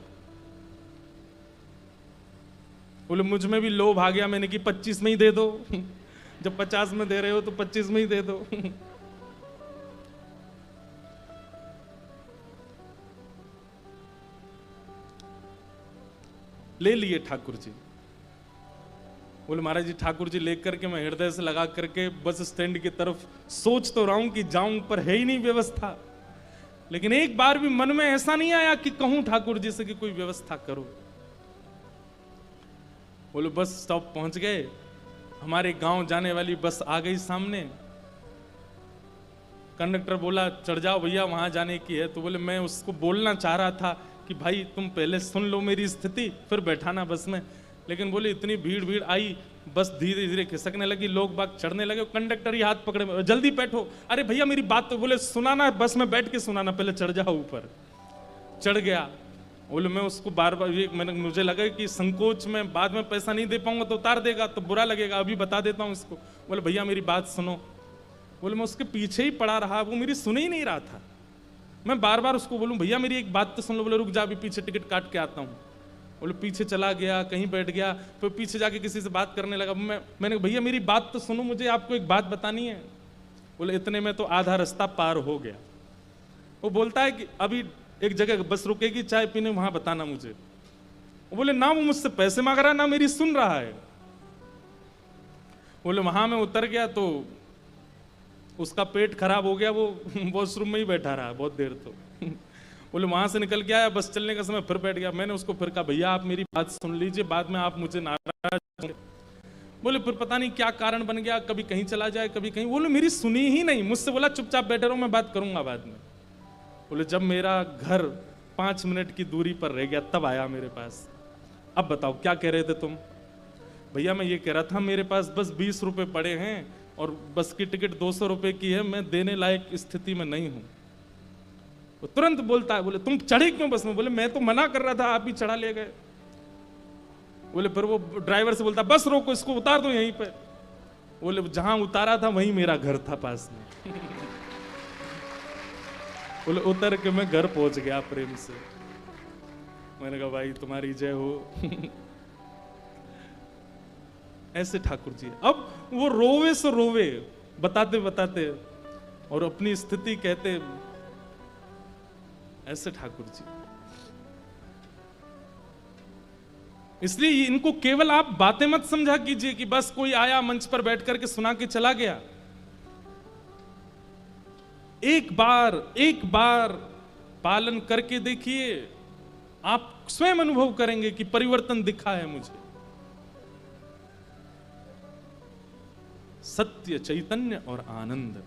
S1: बोले मुझ में भी लोभ आ गया, मैंने कि 25 में ही दे दो जब 50 में दे रहे हो तो 25 में ही दे दो ले लिए ठाकुर जी। बोले महाराज जी ठाकुर जी लेकर के मैं हृदय से लगा करके बस स्टैंड की तरफ सोच तो रहा हूं कि जाऊं, पर है ही नहीं व्यवस्था। लेकिन एक बार भी मन में ऐसा नहीं आया कि कहूं ठाकुर जी से कि कोई व्यवस्था करो। बोले बस स्टॉप पहुंच गए, हमारे गांव जाने वाली बस आ गई सामने। कंडक्टर बोला चढ़ जाओ भैया, वहां जाने की है। तो बोले मैं उसको बोलना चाह रहा था कि भाई तुम पहले सुन लो मेरी स्थिति, फिर बैठाना बस में। लेकिन बोले इतनी भीड़ भीड़ आई, बस धीरे धीरे खिसकने लगी, लोग बाग चढ़ने लगे, कंडक्टर ही हाथ पकड़े, जल्दी बैठो। अरे भैया मेरी बात तो, बोले सुनाना, बस में बैठ के सुनाना, पहले चढ़ जाओ ऊपर। चढ़ गया। बोले मैं उसको बार बार मुझे लगा कि संकोच में बाद में पैसा नहीं दे पाऊंगा तो उतार देगा तो बुरा लगेगा, अभी बता देता हूं इसको। बोले भैया मेरी बात सुनो। बोले मैं उसके पीछे ही पड़ा रहा, वो मेरी सुन ही नहीं रहा था। मैं बार बार उसको बोलूं भैया मेरी एक बात तो सुन लो। बोले रुक जा, अभी पीछे टिकट काट के आता हूं। बोले पीछे चला गया, कहीं बैठ गया, फिर पीछे जाके किसी से बात करने लगा। मैंने भैया मेरी बात तो सुनो, मुझे आपको एक बात बतानी है। बोले इतने में तो आधा रास्ता पार हो गया। वो बोलता है कि अभी एक जगह बस रुकेगी चाय पीने, वहां बताना मुझे। वो बोले ना वो मुझसे पैसे मांग रहा है ना मेरी सुन रहा है। बोले वहां मैं उतर गया तो उसका पेट खराब हो गया, वो वॉशरूम में ही बैठा रहा बहुत देर। तो बोले वहां से निकल के आया, बस चलने का समय फिर बैठ गया। मैंने उसको फिर कहा भैया आप मेरी बात सुन लीजिए, बाद में आप मुझे नाराज होंगे। बोले फिर पता नहीं क्या कारण बन गया, कभी कहीं चला जाए कभी कहीं। बोले मेरी सुनी ही नहीं, मुझसे बोला चुपचाप बैठे रहो, मैं बात करूंगा बाद में। बोले जब मेरा घर 5 मिनट की दूरी पर रह गया तब आया मेरे पास। अब बताओ क्या कह रहे थे तुम? भैया मैं ये कह रहा था मेरे पास बस 20 रुपए पड़े हैं और बस की टिकट 200 रुपए की है, मैं देने लायक स्थिति में नहीं हूं। वो तुरंत बोलता है, बोले तुम चढ़े क्यों बस में? बोले मैं तो मना कर रहा था, आप ही चढ़ा ले गए। बोले फिर वो ड्राइवर से बोलता बस रोको, इसको उतार दो यहीं पे। बोले जहां उतारा था वहीं मेरा घर था पास में। बोले उतर के मैं घर पहुंच गया प्रेम से। मैंने कहा भाई तुम्हारी जय हो। ऐसे ठाकुर जी, अब वो रोवे सो रोवे बताते बताते और अपनी स्थिति कहते, ऐसे ठाकुर जी। इसलिए इनको केवल आप बातें मत समझा कीजिए कि बस कोई आया मंच पर बैठ करके सुना के चला गया। एक बार पालन करके देखिए, आप स्वयं अनुभव करेंगे कि परिवर्तन दिखा है मुझे। सत्य, चैतन्य और आनंद,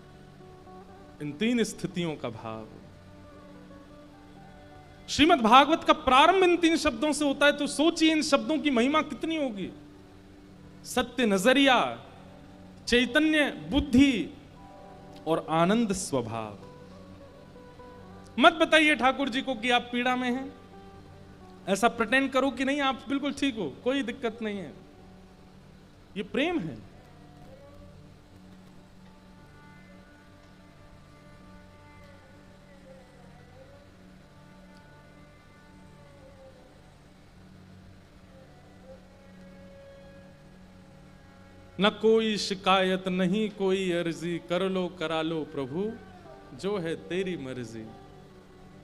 S1: इन 3 स्थितियों का भाव। श्रीमद् भागवत का प्रारंभ इन 3 शब्दों से होता है, तो सोचिए इन शब्दों की महिमा कितनी होगी। सत्य नजरिया, चैतन्य बुद्धि और आनंद स्वभाव। मत बताइए ठाकुर जी को कि आप पीड़ा में हैं, ऐसा प्रिटेंड करो कि नहीं आप बिल्कुल ठीक हो, कोई दिक्कत नहीं है। ये प्रेम है। न कोई शिकायत नहीं कोई अर्जी, कर लो करा लो प्रभु जो है तेरी मर्जी।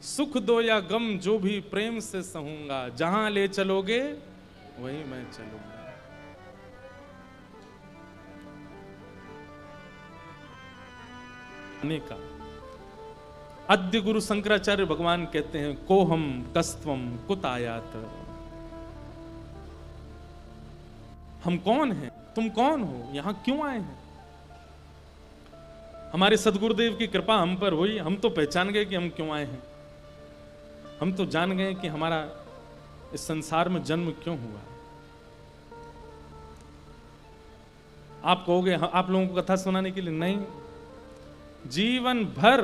S1: सुख दो या गम जो भी प्रेम से सहूंगा, जहां ले चलोगे वहीं मैं चलूंगा। का अद्य गुरु शंकराचार्य भगवान कहते हैं, कोहम कस्त्वम कुत आयात। हम कौन हैं, तुम कौन हो, यहां क्यों आए हैं? हमारे सदगुरुदेव की कृपा हम पर हुई, हम तो पहचान गए कि हम क्यों आए हैं। हम तो जान गए कि हमारा इस संसार में जन्म क्यों हुआ। आप कहोगे आप लोगों को कथा सुनाने के लिए, नहीं, जीवन भर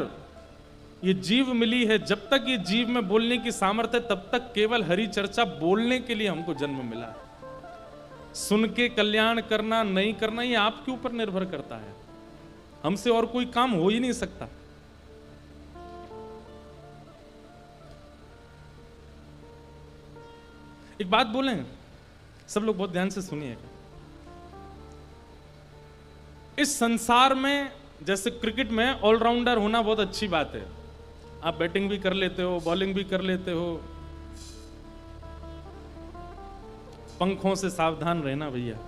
S1: ये जीव मिली है, जब तक ये जीव में बोलने की सामर्थ्य है तब तक केवल हरि चर्चा बोलने के लिए हमको जन्म मिला है। सुन के कल्याण करना नहीं करना ये आपके ऊपर निर्भर करता है, हमसे और कोई काम हो ही नहीं सकता। एक बात बोलें, सब लोग बहुत ध्यान से सुनिएगा। इस संसार में जैसे क्रिकेट में ऑलराउंडर होना बहुत अच्छी बात है, आप बैटिंग भी कर लेते हो, बॉलिंग भी कर लेते हो। पंखों से सावधान रहना भैया।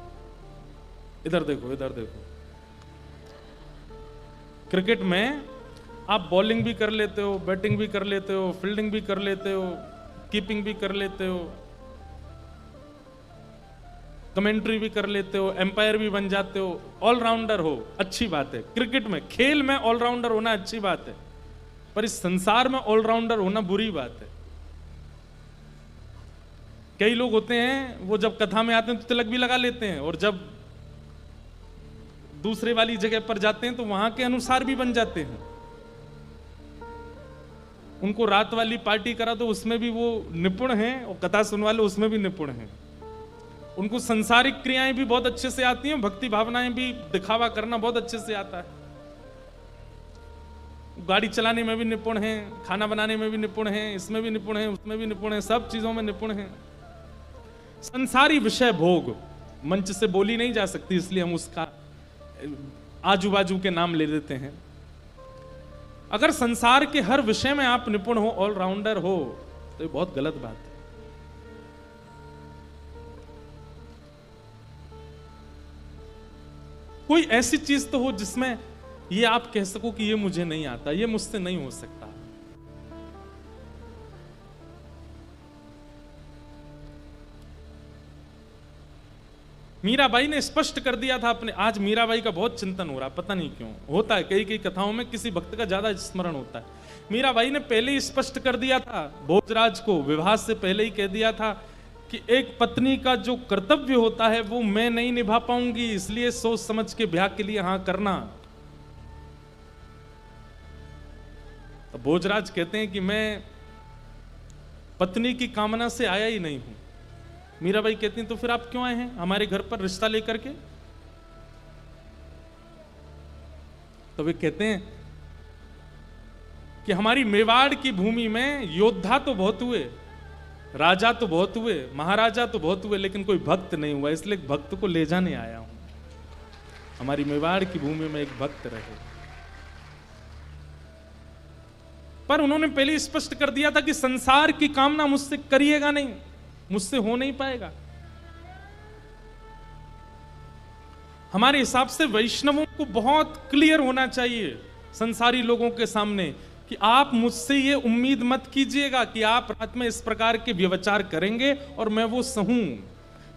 S1: इधर देखो, इधर देखो। क्रिकेट में आप बॉलिंग भी कर लेते हो, बैटिंग भी कर लेते हो, फील्डिंग भी कर लेते हो, कीपिंग भी कर लेते हो, कमेंट्री भी कर लेते हो, एम्पायर भी बन जाते हो, ऑलराउंडर हो, अच्छी बात है। क्रिकेट में, खेल में ऑलराउंडर होना अच्छी बात है, पर इस संसार में ऑलराउंडर होना बुरी बात है। कई लोग होते हैं वो जब कथा में आते हैं तो तिलक भी लगा लेते हैं, और जब दूसरे वाली जगह पर जाते हैं तो वहां के अनुसार भी बन जाते हैं। उनको रात वाली पार्टी करा तो उसमें भी वो निपुण हैं, और कथा सुनवा लो उसमें भी निपुण हैं। उनको संसारिक क्रियाएं भी बहुत अच्छे से आती हैं, भक्ति भावनाएं भी, दिखावा करना बहुत अच्छे से आता है। गाड़ी चलाने में भी निपुण हैं, खाना बनाने में भी निपुण हैं, इसमें भी निपुण हैं, उसमें भी निपुण हैं, सब चीजों में निपुण हैं। संसारी विषय भोग मंच से बोली नहीं जा सकती, इसलिए हम उसका आजू बाजू के नाम ले देते हैं। अगर संसार के हर विषय में आप निपुण हो, ऑलराउंडर हो, तो ये बहुत गलत बात है। कोई ऐसी चीज तो हो जिसमें ये आप कह सको कि ये मुझे नहीं आता, ये मुझसे नहीं हो सकता। मीराबाई ने स्पष्ट कर दिया था अपने, आज मीराबाई का बहुत चिंतन हो रहा, पता नहीं क्यों होता है, कई कई कथाओं में किसी भक्त का ज्यादा स्मरण होता है। मीराबाई ने पहले ही स्पष्ट कर दिया था भोजराज को, विवाह से पहले ही कह दिया था कि एक पत्नी का जो कर्तव्य होता है वो मैं नहीं निभा पाऊंगी, इसलिए सोच समझ के ब्याह के लिए हाँ करना। तो भोजराज कहते हैं कि मैं पत्नी की कामना से आया ही नहीं हूं। मीराबाई कहती हैं तो फिर आप क्यों आए हैं हमारे घर पर रिश्ता लेकर के? तो वे कहते हैं कि हमारी मेवाड़ की भूमि में योद्धा तो बहुत हुए, राजा तो बहुत हुए, महाराजा तो बहुत हुए, लेकिन कोई भक्त नहीं हुआ, इसलिए भक्त को ले जाने आया हूं। हमारी मेवाड़ की भूमि में एक भक्त रहे। पर उन्होंने पहले ही स्पष्ट कर दिया था कि संसार की कामना मुझसे करिएगा नहीं, मुझसे हो नहीं पाएगा। हमारे हिसाब से वैष्णवों को बहुत क्लियर होना चाहिए संसारी लोगों के सामने कि आप मुझसे ये उम्मीद मत कीजिएगा कि आप रात में इस प्रकार के व्यवचार करेंगे और मैं वो सहूं।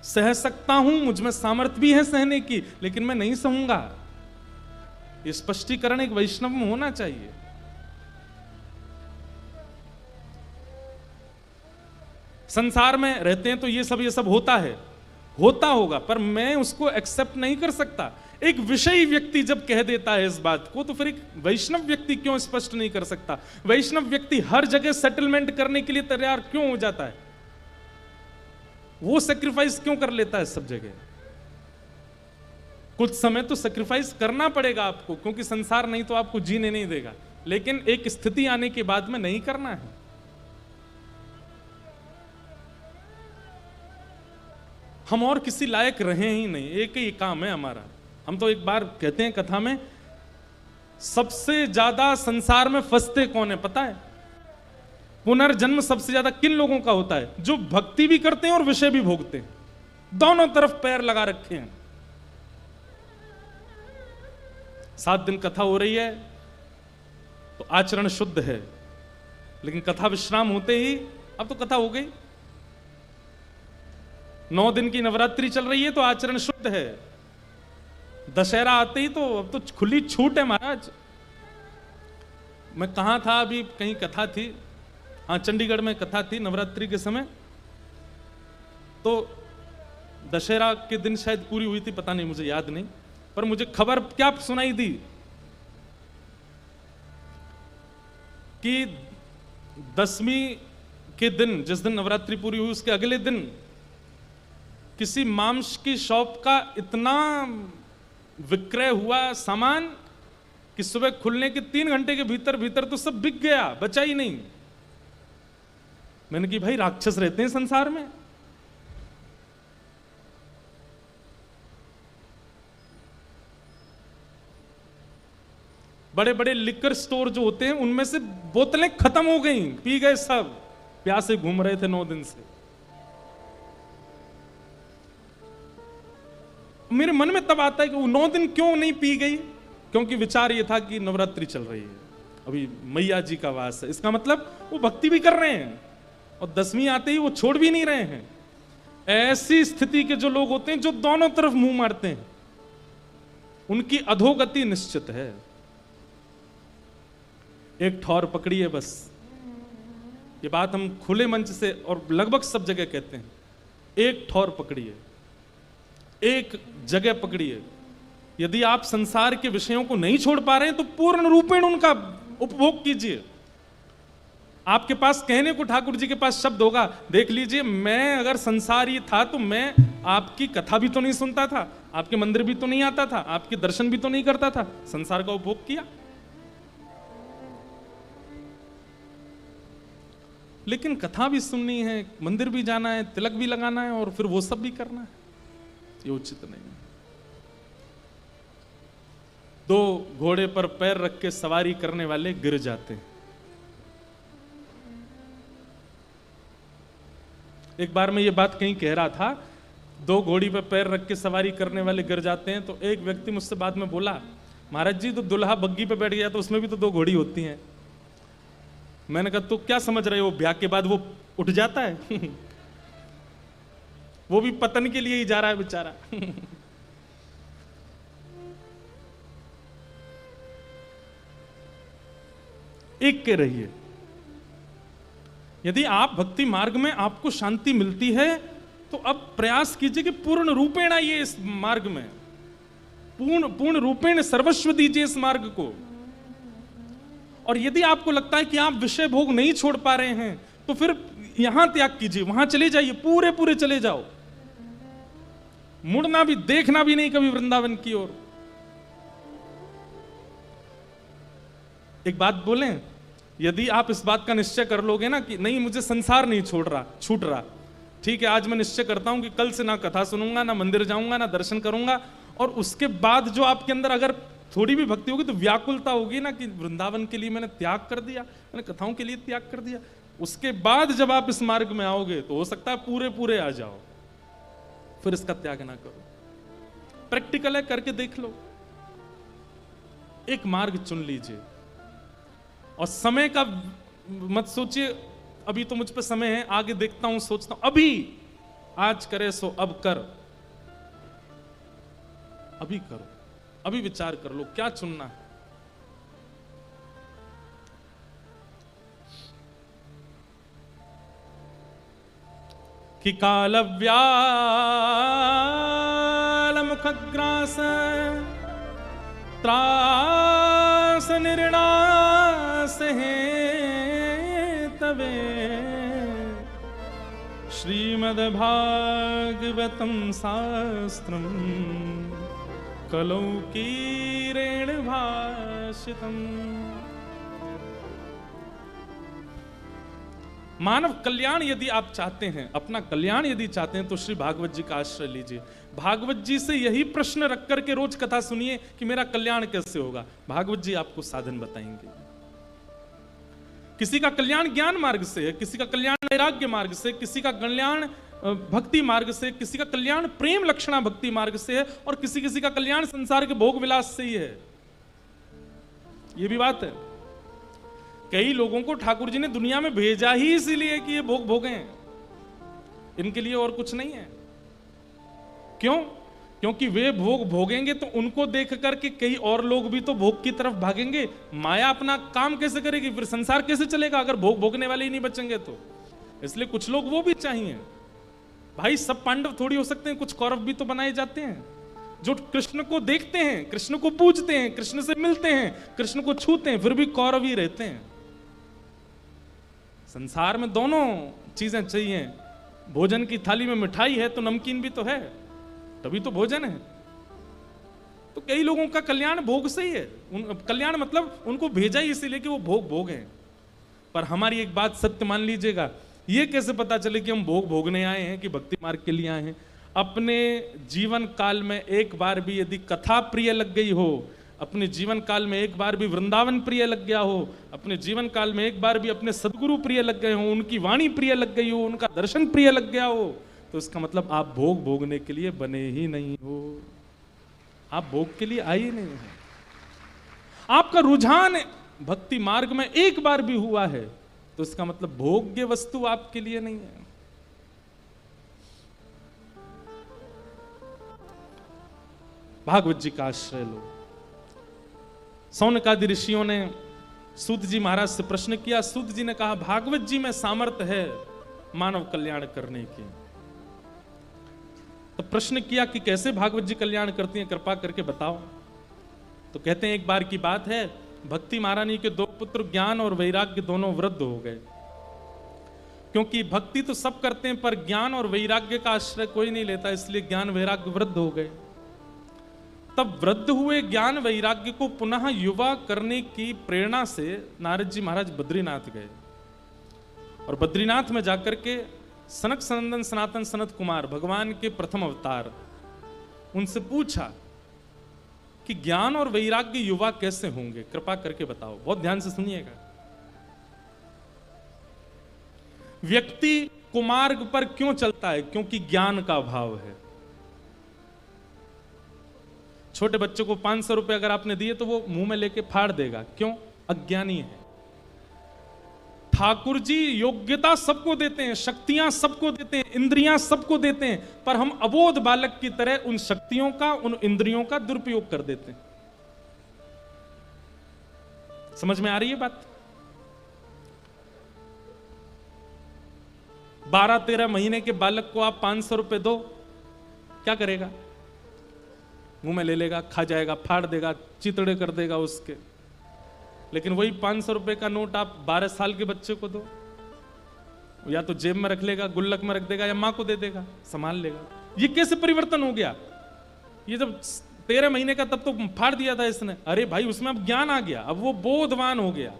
S1: सह सकता हूं, मुझ में सामर्थ्य भी है सहने की, लेकिन मैं नहीं सहूंगा। ये स्पष्टीकरण एक वैष्णव में होना चाहिए। संसार में रहते हैं तो ये सब होता है, होता होगा, पर मैं उसको एक्सेप्ट नहीं कर सकता। एक विषयी व्यक्ति जब कह देता है इस बात को, तो फिर एक वैष्णव व्यक्ति क्यों स्पष्ट नहीं कर सकता? वैष्णव व्यक्ति हर जगह सेटलमेंट करने के लिए तैयार क्यों हो जाता है? वो सेक्रीफाइस क्यों कर लेता है सब जगह? कुछ समय तो सेक्रीफाइस करना पड़ेगा आपको, क्योंकि संसार नहीं तो आपको जीने नहीं देगा, लेकिन एक स्थिति आने के बाद में नहीं करना है। हम और किसी लायक रहे ही नहीं, एक ही काम है हमारा। हम तो एक बार कहते हैं कथा में, सबसे ज्यादा संसार में फंसते कौन है पता है? पुनर्जन्म सबसे ज्यादा किन लोगों का होता है? जो भक्ति भी करते हैं और विषय भी भोगते हैं, दोनों तरफ पैर लगा रखे हैं। 7 दिन कथा हो रही है तो आचरण शुद्ध है, लेकिन कथा विश्राम होते ही अब तो कथा हो गई। 9 दिन की नवरात्रि चल रही है तो आचरण शुद्ध है। दशहरा आते ही तो अब तो खुली छूट है महाराज। मैं कहां था अभी, कहीं कथा थी, हाँ चंडीगढ़ में कथा थी नवरात्रि के समय। तो दशहरा के दिन शायद पूरी हुई थी, पता नहीं, मुझे याद नहीं, पर मुझे खबर क्या सुनाई दी कि 10वीं के दिन, जिस दिन नवरात्रि पूरी हुई उसके अगले दिन किसी मांस की शॉप का इतना विक्रय हुआ सामान कि सुबह खुलने के 3 घंटे के भीतर भीतर तो सब बिक गया, बचा ही नहीं। मैंने कि भाई राक्षस रहते हैं संसार में। बड़े बड़े लिकर स्टोर जो होते हैं उनमें से बोतलें खत्म हो गई, पी गए सब, प्यासे घूम रहे थे 9 दिन से। मेरे मन में तब आता है कि वो 9 दिन क्यों नहीं पी गई, क्योंकि विचार ये था कि नवरात्रि चल रही है, अभी मैया जी का वास है, इसका मतलब वो भक्ति भी कर रहे हैं और 10वीं आते ही वो छोड़ भी नहीं रहे हैं। ऐसी स्थिति के जो लोग होते हैं जो दोनों तरफ मुंह मारते हैं, उनकी अधोगति निश्चित है। एक ठौर पकड़िए बस, ये बात हम खुले मंच से और लगभग सब जगह कहते हैं, एक ठौर पकड़िए, एक जगह पकड़िए। यदि आप संसार के विषयों को नहीं छोड़ पा रहे हैं तो पूर्ण रूपेण उनका उपभोग कीजिए। आपके पास कहने को ठाकुर जी के पास शब्द होगा, देख लीजिए मैं अगर संसारी था तो मैं आपकी कथा भी तो नहीं सुनता था, आपके मंदिर भी तो नहीं आता था, आपके दर्शन भी तो नहीं करता था, संसार का उपभोग किया। लेकिन कथा भी सुननी है, मंदिर भी जाना है, तिलक भी लगाना है और फिर वो सब भी करना है, ये उचित नहीं है। दो घोड़े पर पैर रख के सवारी करने वाले गिर जाते हैं। एक बार मैं ये बात कहीं कह रहा था, दो घोड़ी पर पैर रख के सवारी करने वाले गिर जाते हैं, तो एक व्यक्ति मुझसे बाद में बोला, महाराज जी तो दुल्हा बग्गी पे बैठ गया तो उसमें भी तो दो घोड़ी होती हैं। मैंने कहा तो क्या समझ रहे हो, ब्याह के बाद वो उठ जाता है वो भी पतन के लिए ही जा रहा है बेचारा एक के रहिए। यदि आप भक्ति मार्ग में आपको शांति मिलती है तो अब प्रयास कीजिए कि पूर्ण रूपेण आइए इस मार्ग में, पूर्ण रूपेण सर्वस्व दीजिए इस मार्ग को। और यदि आपको लगता है कि आप विषय भोग नहीं छोड़ पा रहे हैं तो फिर यहां त्याग कीजिए, वहां चले जाइए, पूरे चले जाओ, मुड़ना भी, देखना भी नहीं कभी वृंदावन की ओर। एक बात बोलें, यदि आप इस बात का निश्चय कर लोगे ना कि नहीं मुझे संसार नहीं छूट रहा, ठीक है, आज मैं निश्चय करता हूं कि कल से ना कथा सुनूंगा, ना मंदिर जाऊंगा, ना दर्शन करूंगा, और उसके बाद जो आपके अंदर अगर थोड़ी भी भक्ति होगी तो व्याकुलता होगी ना कि वृंदावन के लिए मैंने त्याग कर दिया, मैंने कथाओं के लिए त्याग कर दिया, उसके बाद जब आप इस मार्ग में आओगे तो हो सकता है पूरे आ जाओ, फिर इसका त्याग ना करो। प्रैक्टिकल है, करके देख लो। एक मार्ग चुन लीजिए और समय का मत सोचिए अभी तो मुझ पे समय है, आगे देखता हूं, सोचता हूं, अभी आज करे सो अब कर, अभी करो, अभी विचार कर लो क्या चुनना है। कि कालव्याल मुखग्रास त्रास निर्णास है तवे श्रीमद्भागवतम शास्त्रम कलौकीरेण भाषितम। मानव कल्याण यदि आप चाहते हैं, अपना कल्याण यदि चाहते हैं तो श्री भागवत जी का आश्रय लीजिए। भागवत जी से यही प्रश्न रख करके रोज कथा सुनिए कि मेरा कल्याण कैसे होगा, भागवत जी आपको साधन बताएंगे। किसी का कल्याण ज्ञान मार्ग से है, किसी का कल्याण वैराग्य मार्ग से, किसी का कल्याण भक्ति मार्ग से, किसी का कल्याण प्रेम लक्षणा भक्ति मार्ग से है, और किसी का कल्याण संसार के भोग विलास से ही है। यह भी बात है। कई लोगों को ठाकुर जी ने दुनिया में भेजा ही इसीलिए कि ये भोग भोगें, इनके लिए और कुछ नहीं है। क्यों? क्योंकि वे भोग भोगेंगे तो उनको देख करके कई और लोग भी तो भोग की तरफ भागेंगे। माया अपना काम कैसे करेगी, फिर संसार कैसे चलेगा अगर भोग भोगने वाले ही नहीं बचेंगे तो। इसलिए कुछ लोग वो भी चाहिए। भाई सब पांडव थोड़ी हो सकते हैं, कुछ कौरव भी तो बनाए जाते हैं जो कृष्ण को देखते हैं, कृष्ण को पूजते हैं, कृष्ण से मिलते हैं, कृष्ण को छूते हैं, फिर भी कौरव ही रहते हैं। संसार में दोनों चीजें चाहिए। भोजन की थाली में मिठाई है तो नमकीन भी तो है, तभी तो भोजन है। तो कई लोगों का कल्याण भोग से ही है। कल्याण मतलब उनको भेजा ही इसीलिए कि वो भोग भोगें। पर हमारी एक बात सत्य मान लीजिएगा, ये कैसे पता चले कि हम भोग भोगने आए हैं कि भक्ति मार्ग के लिए आए हैं? अपने जीवन काल में एक बार भी यदि कथा प्रिय लग गई हो, अपने जीवन काल में एक बार भी वृंदावन प्रिय लग गया हो, अपने जीवन काल में एक बार भी अपने सदगुरु प्रिय लग गए हो, उनकी वाणी प्रिय लग गई हो, उनका दर्शन प्रिय लग गया हो, तो इसका मतलब आप भोग भोगने के लिए बने ही नहीं हो, आप भोग के लिए आए ही नहीं हो। आपका रुझान भक्ति मार्ग में एक बार भी हुआ है तो इसका मतलब भोग्य वस्तु आपके लिए नहीं है। भागवत जी का आश्रय लो। सौनकादि ऋषियों ने सूत जी महाराज से प्रश्न किया। सूत जी ने कहा भागवत जी में सामर्थ्य है मानव कल्याण करने की। तो प्रश्न किया कि कैसे भागवत जी कल्याण करती हैं, कृपा करके बताओ। तो कहते हैं एक बार की बात है, भक्ति महारानी के दो पुत्र ज्ञान और वैराग्य दोनों वृद्ध हो गए। क्योंकि भक्ति तो सब करते हैं पर ज्ञान और वैराग्य का आश्रय कोई नहीं लेता, इसलिए ज्ञान वैराग्य वृद्ध हो गए। तब वृद्ध हुए ज्ञान वैराग्य को पुनः युवा करने की प्रेरणा से नारद जी महाराज बद्रीनाथ गए। और बद्रीनाथ में जाकर के सनक सनंदन सनातन सनत कुमार भगवान के प्रथम अवतार, उनसे पूछा कि ज्ञान और वैराग्य युवा कैसे होंगे, कृपा करके बताओ। बहुत ध्यान से सुनिएगा। व्यक्ति कुमार्ग पर क्यों चलता है? क्योंकि ज्ञान का अभाव है। छोटे बच्चे को 500 रुपए अगर आपने दिए तो वो मुंह में लेके फाड़ देगा, क्यों? अज्ञानी है। ठाकुर जी योग्यता सबको देते हैं, शक्तियां सबको देते हैं, इंद्रियां सबको देते हैं, पर हम अबोध बालक की तरह उन शक्तियों का, उन इंद्रियों का दुरुपयोग कर देते हैं। समझ में आ रही है बात? 12-13 महीने के बालक को आप 500 रुपए दो, क्या करेगा? मुंह में ले लेगा, खा जाएगा, फाड़ देगा, चितड़े कर देगा उसके। लेकिन वही 500 रुपए का नोट आप 12 साल के बच्चे को दो, या तो जेब में रख लेगा, गुल्लक में रख देगा, या मां को दे देगा, संभाल लेगा। ये कैसे परिवर्तन हो गया? ये जब 13 महीने का तब तो फाड़ दिया था इसने। अरे भाई उसमें अब ज्ञान आ गया, अब वो बोधवान हो गया।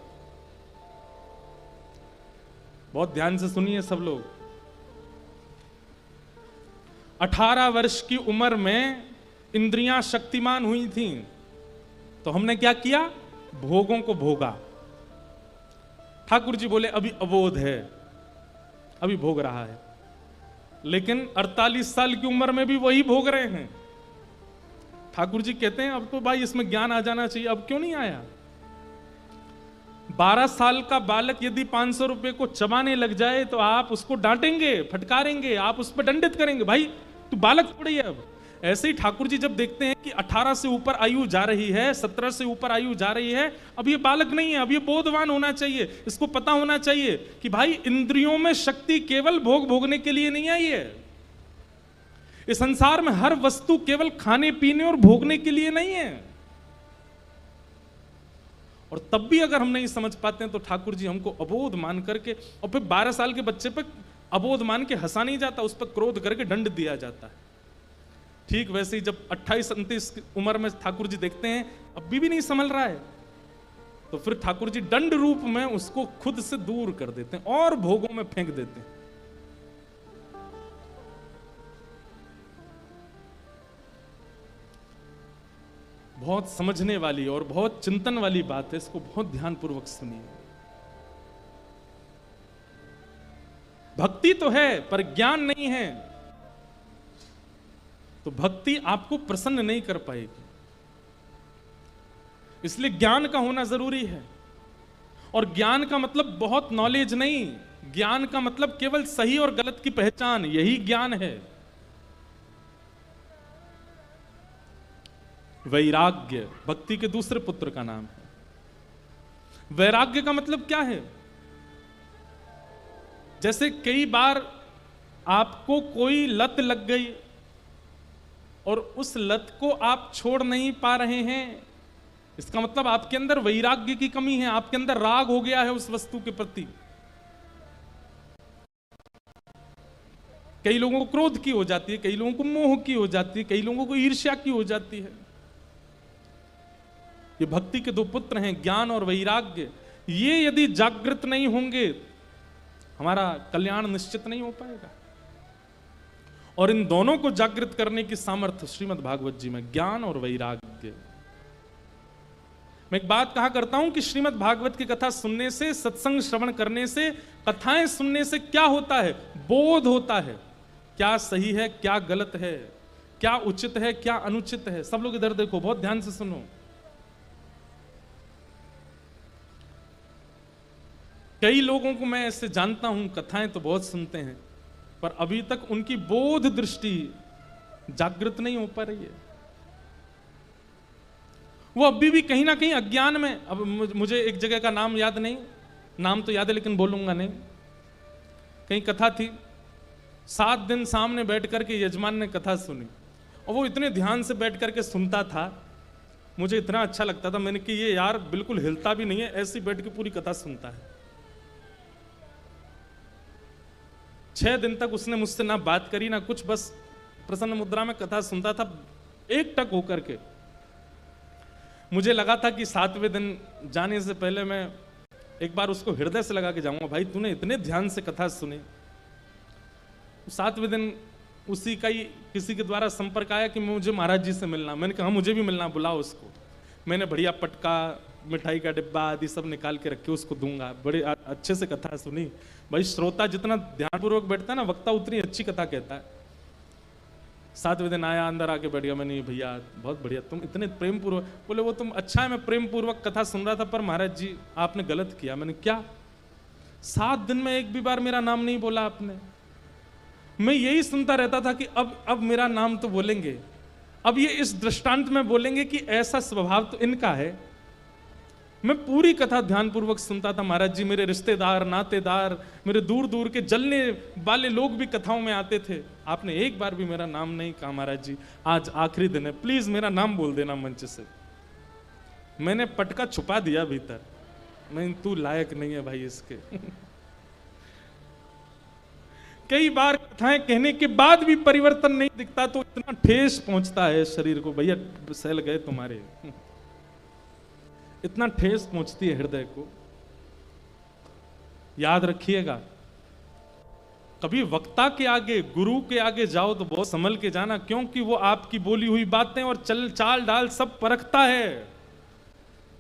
S1: बहुत ध्यान से सुनिए सब लोग। 18 वर्ष की उम्र में इंद्रियां शक्तिमान हुई थीं, तो हमने क्या किया? भोगों को भोगा। ठाकुर जी बोले अभी अबोध है, अभी भोग रहा है। लेकिन 48 साल की उम्र में भी वही भोग रहे हैं। ठाकुर जी कहते हैं अब तो भाई इसमें ज्ञान आ जाना चाहिए, अब क्यों नहीं आया? 12 साल का बालक यदि 500 रुपए को चबाने लग जाए तो आप उसको डांटेंगे, फटकारेंगे, आप उस पर दंडित करेंगे, भाई तू बालक थोड़ी है। अब ऐसे ही ठाकुर जी जब देखते हैं कि 18 से ऊपर आयु जा रही है, 17 से ऊपर आयु जा रही है, अब ये बालक नहीं है, अब ये बोधवान होना चाहिए। इसको पता होना चाहिए कि भाई इंद्रियों में शक्ति केवल भोग भोगने के लिए नहीं आई है। इस संसार में हर वस्तु केवल खाने पीने और भोगने के लिए नहीं है। और तब भी अगर हम नहीं समझ पाते हैं तो ठाकुर जी हमको अबोध मान करके, और फिर 12 साल के बच्चे पर अबोध मान के हंसा नहीं जाता, उस पर क्रोध करके दंड दिया जाता है। ठीक वैसे ही जब 28-29 की उम्र में ठाकुर जी देखते हैं अभी भी नहीं संभल रहा है, तो फिर ठाकुर जी दंड रूप में उसको खुद से दूर कर देते हैं और भोगों में फेंक देते हैं। बहुत समझने वाली और बहुत चिंतन वाली बात है, इसको बहुत ध्यानपूर्वक सुनिए। भक्ति तो है पर ज्ञान नहीं है, तो भक्ति आपको प्रसन्न नहीं कर पाएगी। इसलिए ज्ञान का होना जरूरी है। और ज्ञान का मतलब बहुत नॉलेज नहीं, ज्ञान का मतलब केवल सही और गलत की पहचान, यही ज्ञान है। वैराग्य भक्ति के दूसरे पुत्र का नाम है। वैराग्य का मतलब क्या है? जैसे कई बार आपको कोई लत लग गई और उस लत को आप छोड़ नहीं पा रहे हैं, इसका मतलब आपके अंदर वैराग्य की कमी है, आपके अंदर राग हो गया है उस वस्तु के प्रति। कई लोगों को क्रोध की हो जाती है, कई लोगों को मोह की हो जाती है, कई लोगों को ईर्ष्या की हो जाती है। ये भक्ति के दो पुत्र हैं, ज्ञान और वैराग्य। ये यदि जागृत नहीं होंगे हमारा कल्याण निश्चित नहीं हो पाएगा। और इन दोनों को जागृत करने की सामर्थ्य श्रीमद् भागवत जी में, ज्ञान और वैराग्य। मैं एक बात कहा करता हूं कि श्रीमद् भागवत की कथा सुनने से, सत्संग श्रवण करने से, कथाएं सुनने से क्या होता है? बोध होता है। क्या सही है, क्या गलत है, क्या उचित है, क्या अनुचित है। सब लोग इधर देखो, बहुत ध्यान से सुनो। कई लोगों को मैं ऐसे जानता हूं, कथाएं तो बहुत सुनते हैं, पर अभी तक उनकी बोध दृष्टि जागृत नहीं हो पा रही है। वो अभी भी कहीं ना कहीं अज्ञान में। अब मुझे एक जगह का नाम याद नहीं, नाम तो याद है लेकिन बोलूंगा नहीं। कहीं कथा थी, 7 दिन सामने बैठ करके यजमान ने कथा सुनी और वो इतने ध्यान से बैठ करके सुनता था, मुझे इतना अच्छा लगता था। मैंने कि ये यार बिल्कुल हिलता भी नहीं है, ऐसी बैठ के पूरी कथा सुनता है। 6 दिन तक उसने मुझसे ना बात करी ना कुछ, बस प्रसन्न मुद्रा में कथा सुनता था एक टक होकर के। मुझे लगा था कि 7वें दिन जाने से पहले मैं एक बार उसको हृदय से लगा के जाऊंगा, भाई तूने इतने ध्यान से कथा सुनी। 7वें दिन उसी का ही किसी के द्वारा संपर्क आया कि मुझे महाराज जी से मिलना। मैंने कहा मुझे भी मिलना, बुलाओ उसको। मैंने बढ़िया पटका, मिठाई का डिब्बा आदि सब निकाल के रखे, उसको दूंगा। बड़े अच्छे से कथा सुनी। भाई श्रोता जितना ध्यानपूर्वक बैठता है ना, वक्ता उतनी अच्छी कथा कहता है। 7वें दिन आया, अंदर आके बैठ गया। मैंने भैया बहुत बढ़िया, तुम इतने प्रेम पूर्वक। बोले वो तुम अच्छा है, मैं प्रेम पूर्वक कथा सुन रहा था, पर महाराज जी आपने गलत किया। मैंने क्या? 7 दिन में एक भी बार मेरा नाम नहीं बोला आपने। मैं यही सुनता रहता था कि अब मेरा नाम तो बोलेंगे, अब ये इस दृष्टांत में बोलेंगे कि ऐसा स्वभाव तो इनका है। मैं पूरी कथा ध्यानपूर्वक सुनता था। महाराज जी मेरे रिश्तेदार, नातेदार, मेरे दूर दूर के जलने वाले लोग भी कथाओं में आते थे। आपने एक बार भी मेरा नाम नहीं कहा। महाराज जी आज आखिरी दिन है, प्लीज मेरा नाम बोल देना मंच से। मैंने पटका छुपा दिया भीतर, मैं तू लायक नहीं है भाई इसके। कई बार कथाएं कहने के बाद भी परिवर्तन नहीं दिखता तो इतना ठेस पहुंचता है शरीर को। भैया सेल गए तुम्हारे, इतना ठेस पहुंचती है हृदय को। याद रखिएगा, कभी वक्ता के आगे, गुरु के आगे जाओ तो बहुत संभल के जाना, क्योंकि वो आपकी बोली हुई बातें और चाल डाल सब परखता है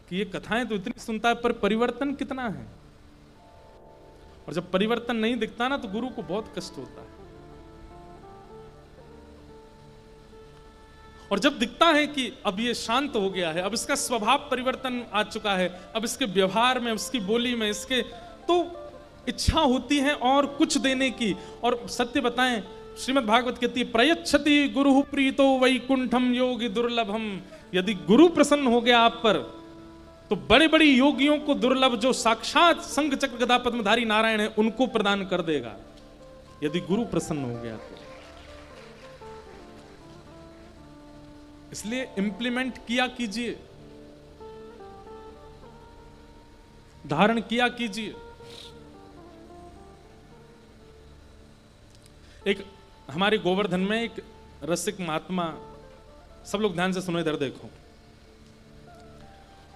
S1: कि ये कथाएं तो इतनी सुनता है पर परिवर्तन कितना है। और जब परिवर्तन नहीं दिखता ना तो गुरु को बहुत कष्ट होता है। और जब दिखता है कि अब ये शांत हो गया है, अब इसका स्वभाव परिवर्तन आ चुका है, अब इसके व्यवहार में, उसकी बोली में, इसके, तो इच्छा होती है और कुछ देने की। और सत्य बताएं, श्रीमद् भागवत कहती है प्रयच्छति गुरु प्रीतो वैकुंठम योगी दुर्लभम। यदि गुरु प्रसन्न हो गया आप पर तो बड़े बड़े योगियों को दुर्लभ, जो साक्षात शंख चक्र गदा पद्मधारी नारायण है, उनको प्रदान कर देगा यदि गुरु प्रसन्न हो गया तो। इसलिए इंप्लीमेंट किया कीजिए, धारण किया कीजिए। एक हमारे गोवर्धन में एक रसिक महात्मा, सब लोग ध्यान से सुनो, इधर देखो।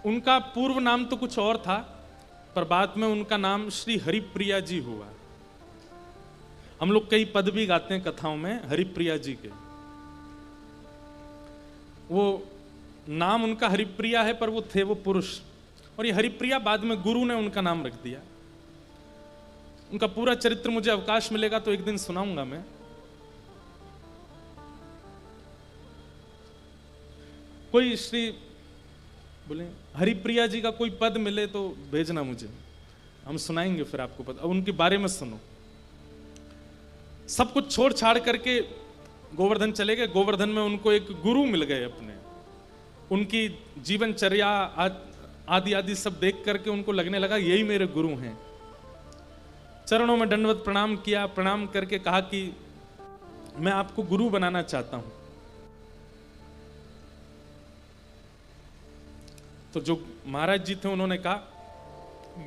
S1: उनका पूर्व नाम तो कुछ और था, पर बाद में उनका नाम श्री हरिप्रिया जी हुआ। हम लोग कई पद भी गाते हैं कथाओं में हरिप्रिया जी के। वो नाम उनका हरिप्रिया है, पर वो थे वो पुरुष। और ये हरिप्रिया बाद में गुरु ने उनका नाम रख दिया। उनका पूरा चरित्र मुझे अवकाश मिलेगा तो एक दिन सुनाऊंगा मैं। कोई श्री बोले हरिप्रिया जी का कोई पद मिले तो भेजना मुझे, हम सुनाएंगे फिर आपको पद। अब उनके बारे में सुनो। सब कुछ छोड़ छाड़ करके गोवर्धन चले गए। गोवर्धन में उनको एक गुरु मिल गए अपने। उनकी जीवनचर्या आदि आदि सब देख करके उनको लगने लगा यही मेरे गुरु हैं। चरणों में दंडवत प्रणाम किया। प्रणाम करके कहा कि मैं आपको गुरु बनाना चाहता हूं। तो जो महाराज जी थे उन्होंने कहा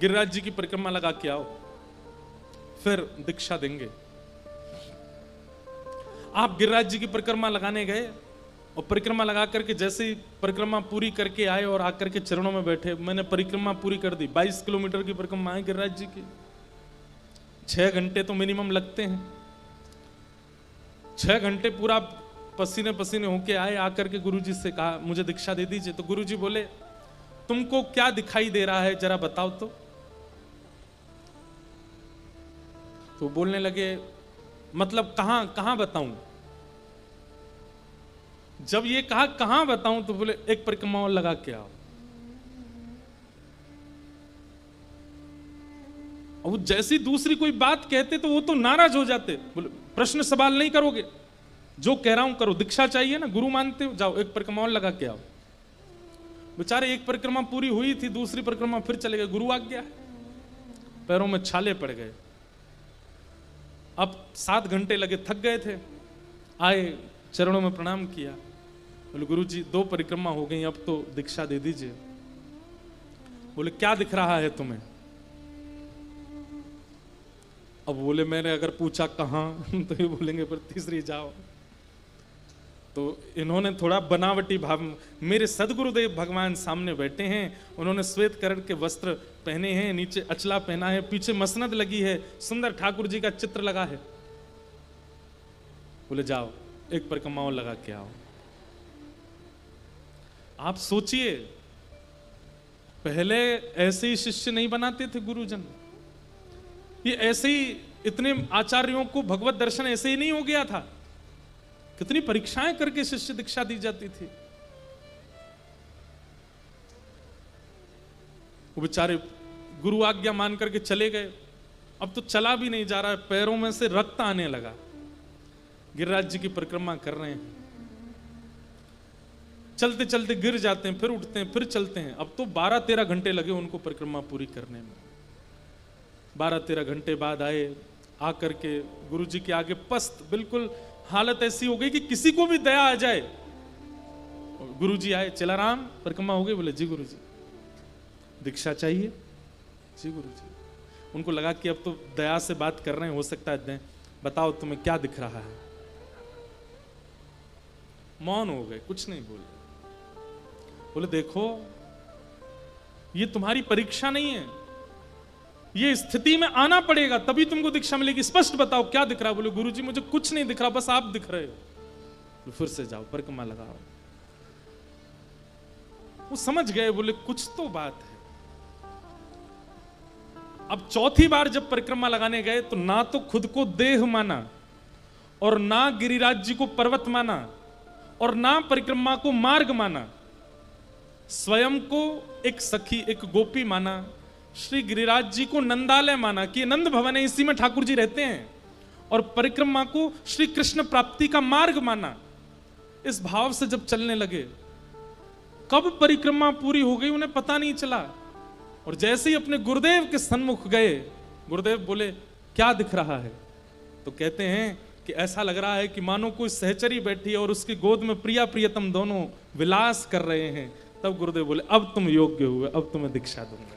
S1: गिरिराज जी की परिक्रमा लगा के आओ, फिर दीक्षा देंगे। आप गिरिराज जी की परिक्रमा लगाने गए और परिक्रमा लगा करके जैसे ही परिक्रमा पूरी करके आए और आकर के चरणों में बैठे, मैंने परिक्रमा पूरी कर दी। 22 किलोमीटर की परिक्रमा है गिरिराज जी की। 6 घंटे तो मिनिमम लगते हैं। 6 घंटे पूरा पसीने पसीने होके आए। आकर के गुरुजी से कहा मुझे दीक्षा दे दीजिए। तो गुरुजी बोले तुमको क्या दिखाई दे रहा है जरा बताओ तो बोलने लगे मतलब कहां कहां बताऊं। जब ये कहा कहां बताऊं तो बोले एक परिक्रमा और लगा के आओ। और वो जैसी दूसरी कोई बात कहते तो वो तो नाराज हो जाते। बोले प्रश्न सवाल नहीं करोगे, जो कह रहा हूं करो, दीक्षा चाहिए ना, गुरु मानते हो, जाओ एक परिक्रमा और लगा के आओ। बेचारे एक परिक्रमा पूरी हुई थी, दूसरी परिक्रमा फिर चले गए, गुरु आज्ञा, पैरों में छाले पड़ गए। अब 7 घंटे लगे, थक गए थे, आए चरणों में प्रणाम किया, बोले गुरु जी 2 परिक्रमा हो गई, अब तो दीक्षा दे दीजिए। बोले क्या दिख रहा है तुम्हें? अब बोले मैंने अगर पूछा कहाँ तो ये बोलेंगे फिर तीसरी जाओ। तो इन्होंने थोड़ा बनावटी भाव, मेरे सदगुरुदेव भगवान सामने बैठे हैं, उन्होंने श्वेत कर्ण के वस्त्र पहने हैं, नीचे अचला पहना है, पीछे मसनद लगी है, सुंदर ठाकुर जी का चित्र लगा है। बोले जाओ एक परिक्रमा और लगा के आओ। आप सोचिए, पहले ऐसे ही शिष्य नहीं बनाते थे गुरुजन, ये ऐसे ही इतने आचार्यों को भगवत दर्शन ऐसे ही नहीं हो गया था, कितनी परीक्षाएं करके शिष्य दीक्षा दी जाती थी। वो बेचारे गुरु आज्ञा मान करके चले गए, अब तो चला भी नहीं जा रहा है, पैरों में से रक्त आने लगा। गिरिराज जी की परिक्रमा कर रहे हैं, चलते चलते गिर जाते हैं, फिर उठते हैं, फिर चलते हैं। अब तो 12-13 घंटे लगे उनको परिक्रमा पूरी करने में। 12-13 घंटे बाद आए, आकर के गुरु जी के आगे पस्त, बिल्कुल हालत ऐसी हो गई कि किसी को भी दया आ जाए। गुरु जी आए, चलाराम परिक्रमा हो गई? बोले जी गुरु जी। दीक्षा चाहिए? जी गुरु जी। उनको लगा कि अब तो दया से बात कर रहे हैं, हो सकता है दें। बताओ तुम्हें क्या दिख रहा है? मौन हो गए, कुछ नहीं बोले। बोले देखो ये तुम्हारी परीक्षा नहीं है, ये स्थिति में आना पड़ेगा तभी तुमको दीक्षा मिलेगी, स्पष्ट बताओ क्या दिख रहा है? बोले गुरुजी मुझे कुछ नहीं दिख रहा, बस आप दिख रहे हो। फिर से जाओ परिक्रमा लगाओ। वो समझ गए, बोले कुछ तो बात है। अब चौथी बार जब परिक्रमा लगाने गए तो ना तो खुद को देह माना, और ना गिरिराज जी को पर्वत माना, और ना परिक्रमा को मार्ग माना, स्वयं को एक सखी, एक गोपी माना, श्री गिरिराज जी को नंदालय माना कि नंद भवन है, इसी में ठाकुर जी रहते हैं, और परिक्रमा को श्री कृष्ण प्राप्ति का मार्ग माना। इस भाव से जब चलने लगे, कब परिक्रमा पूरी हो गई उन्हें पता नहीं चला। और जैसे ही अपने गुरुदेव के सन्मुख गए, गुरुदेव बोले क्या दिख रहा है? तो कहते हैं कि ऐसा लग रहा है कि मानो कोई सहचरी बैठी है और उसकी गोद में प्रिया प्रियतम दोनों विलास कर रहे हैं। तब गुरुदेव बोले अब तुम योग्य हुए, अब तुम्हें दीक्षा दूंगा।